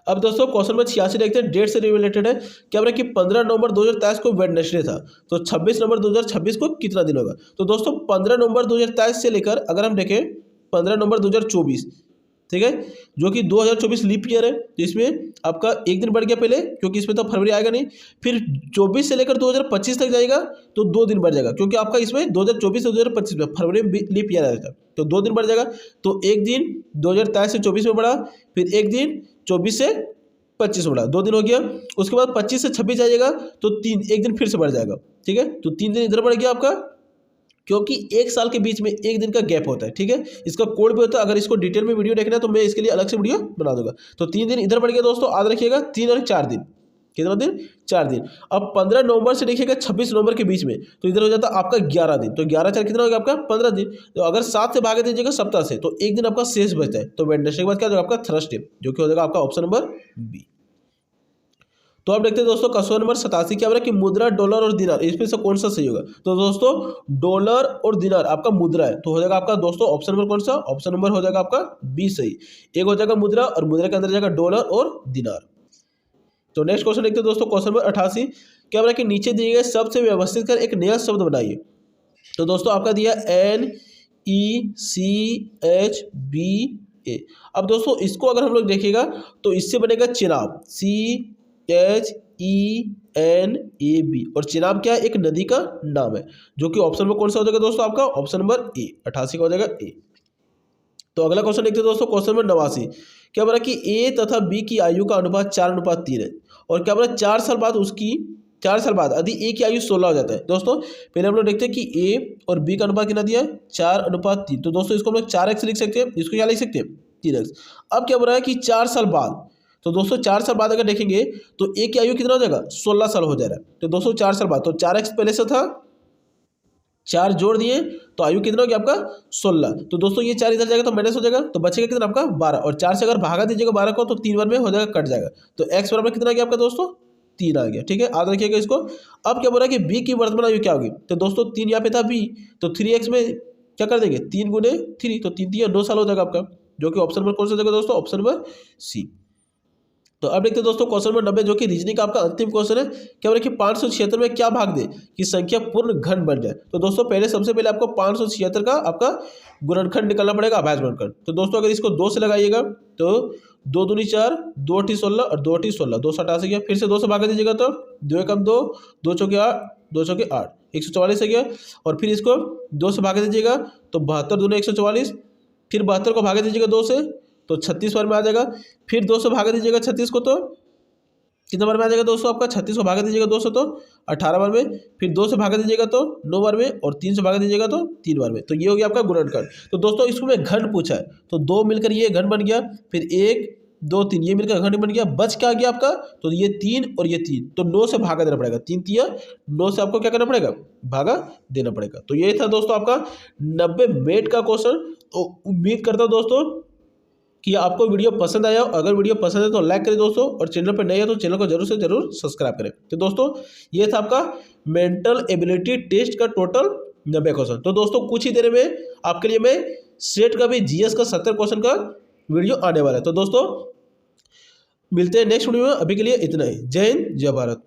अब दोस्तों क्वेश्चन नंबर 86 देखते हैं, डेट से रिलेटेड है। क्या बोला कि 15 नवंबर 2023 को वेडनेसडे था, तो 26 नवंबर 2026 को कितना दिन होगा। तो दोस्तों 15 नवंबर 2023 से लेकर अगर हम देखें 15 नवंबर 2024, ठीक है, जो कि 2024 लीप ईयर है, तो इसमें आपका एक दिन बढ़ गया पहले, क्योंकि इसमें तो फरवरी आएगा नहीं। फिर 24 से लेकर 2025 तक जाएगा तो 2 दिन बढ़ जाएगा, क्योंकि आपका इसमें 2024 से 2025 में फरवरी में लीप ईयर आया था, तो 2 दिन बढ़ जाएगा। तो एक दिन 2023 से 24 में बढ़ा, फिर एक दिन 24 से 25 में बढ़ा, 2 दिन हो गया। उसके बाद 25 से 26 जाइएगा तो एक दिन फिर से बढ़ जाएगा। ठीक है, तो 3 दिन इधर बढ़ गया आपका, क्योंकि एक साल के बीच में एक दिन का गैप होता है। ठीक है, इसका कोड भी होता है, अगर इसको डिटेल में वीडियो देखना है तो मैं इसके लिए अलग से वीडियो बना दूंगा। तो 3 दिन इधर बढ़ गया दोस्तों, याद रखिएगा 3 और 4 दिन, कितना दिन 4 दिन। अब 15 नवंबर से देखिएगा 26 नवंबर के बीच में, तो इधर हो जाता है आपका 11 दिन, तो 11 4 कितना हो गया आपका 15 दिन। तो अगर 7 से भागे दीजिएगा सप्ताह से, तो एक दिन आपका शेष बचता है, तो वेडनेसडे के बाद क्या हो जाएगा आपका थर्सडे, जो कि हो जाएगा आपका ऑप्शन नंबर बी। तो अब देखते हैं दोस्तों क्वेश्चन नंबर 87, क्या बोला कि मुद्रा, डॉलर और दिनार, इसमें से कौन सा सही होगा। तो दोस्तों डॉलर और दिनार आपका मुद्रा है, तो हो जाएगा आपका दोस्तों ऑप्शन नंबर कौन सा, ऑप्शन नंबर हो जाएगा आपका बी सही। एक हो जाएगा मुद्रा और मुद्रा के अंदर जाएगा डॉलर और दिनार। तो नेक्स्ट क्वेश्चन देखते हैं दोस्तों क्वेश्चन नंबर 88, क्या बोला कि नीचे दिए गए शब्द से व्यवस्थित कर एक नया शब्द बनाइए। तो दोस्तों आपका दिया NECHBA। अब दोस्तों इसको अगर हम लोग देखिएगा तो इससे बनेगा चिनाब, CHENAB, और चिनाब क्या है, एक नदी का नाम है, जो कि ऑप्शन में कौन सा हो जाएगा दोस्तों आपका ऑप्शन नंबर ए, 88 का हो जाएगा ए। तो अगला क्वेश्चन देखते हैं दोस्तों क्वेश्चन नंबर 89, क्या बोला कि ए तथा बी की आयु का अनुपात 4:3 है, और क्या बोला 4 साल बाद यदि ए की आयु 16 हो जाता है। दोस्तों पहले हम लोग देखते हैं कि ए और बी का अनुपात कितना दिया है 4:3, तो दोस्तों इसको हम लोग 4x लिख सकते हैं, इसको क्या लिख सकते हैं 3x। अब क्या बोल रहा है कि 4 साल बाद, तो दोस्तों 4 साल बाद अगर देखेंगे तो ए की आयु कितना हो जाएगा 16 साल हो जा रहा है। तो दोस्तों 4 साल बाद, तो 4x पहले से था, 4 जोड़ दिए तो आयु कितना हो गया आपका 16। तो दोस्तों ये 4 इधर जाएगा तो माइनस हो जाएगा, तो बचेगा कितना आपका 12, और 4 से अगर भागा दीजिएगा 12 को तो 3 बार में हो जाएगा, कट जाएगा। तो x बराबर कितना आ गया आपका दोस्तों 3 आ गया। ठीक है, याद रखिएगा इसको। अब क्या बोल रहा है कि बी की वर्तमान आयु क्या होगी। तो दोस्तों 3 यहाँ पे था बी, तो 3x में क्या कर देंगे 3 गुने 3, तो 3 3 9 साल हो जाएगा आपका, जो कि ऑप्शन नंबर कौन सा हो जाएगा दोस्तों ऑप्शन नंबर सी। तो अब देखते हैं दोस्तों क्वेश्चन नंबर 90, जो कि रीजनिंग का आपका अंतिम क्वेश्चन है। क्या बोला कि 576 में क्या भाग दे कि संख्या पूर्ण घन बन जाए। तो दोस्तों सबसे पहले आपको 576 का आपका गुणनखंड निकालना पड़ेगा, अभाज्य गुणनखंड। तो दोस्तों अगर इसको 2 से लगाइएगा तो 2 दूनी 4, 2 8 16 और 2 8 16, 2 से 88 गया। फिर से 2 से भागा दीजिएगा तो 2 एकम 2, 2 चौके 8, 2 चौके 8, 144 गया। और फिर इसको 2 से भागा दीजिएगा तो 72 दूनी 144, फिर 72 को भागा दीजिएगा 2 से तो 36 बार में आ जाएगा। फिर 2 से भागा दीजिएगा 36 को तो कितने बार में आ जाएगा दोस्तों आपका 36 को भागा दीजिएगा 2 से तो 18 बार में। फिर 2 से भागा दीजिएगा तो 9 बार में, और 3 से भागा दीजिएगा तो 3 बार में। तो ये हो गया आपका गुणनखंड। तो दोस्तों इसको मैं घन पूछा है, तो 2 मिलकर ये घन बन गया, फिर 1 2 3 ये मिलकर घन बन गया। बच क्या आ गया आपका, तो ये 3 और ये 3, तो 9 से भागा देना पड़ेगा, 3 3 9 से आपको क्या करना पड़ेगा भागा देना पड़ेगा। तो ये था दोस्तों आपका 90 मिनट का क्वेश्चन। तो उम्मीद करता हूँ दोस्तों कि आपको वीडियो पसंद आया। अगर वीडियो पसंद है तो लाइक करें दोस्तों, और चैनल पर नए हैं तो चैनल को जरूर से जरूर सब्सक्राइब करें। तो दोस्तों ये था आपका मेंटल एबिलिटी टेस्ट का टोटल 90 क्वेश्चन। तो दोस्तों कुछ ही देर में आपके लिए मैं स्टेट का भी जीएस का 70 क्वेश्चन का वीडियो आने वाला है। तो दोस्तों मिलते हैं नेक्स्ट वीडियो में, अभी के लिए इतना ही। जय हिंद, जय भारत।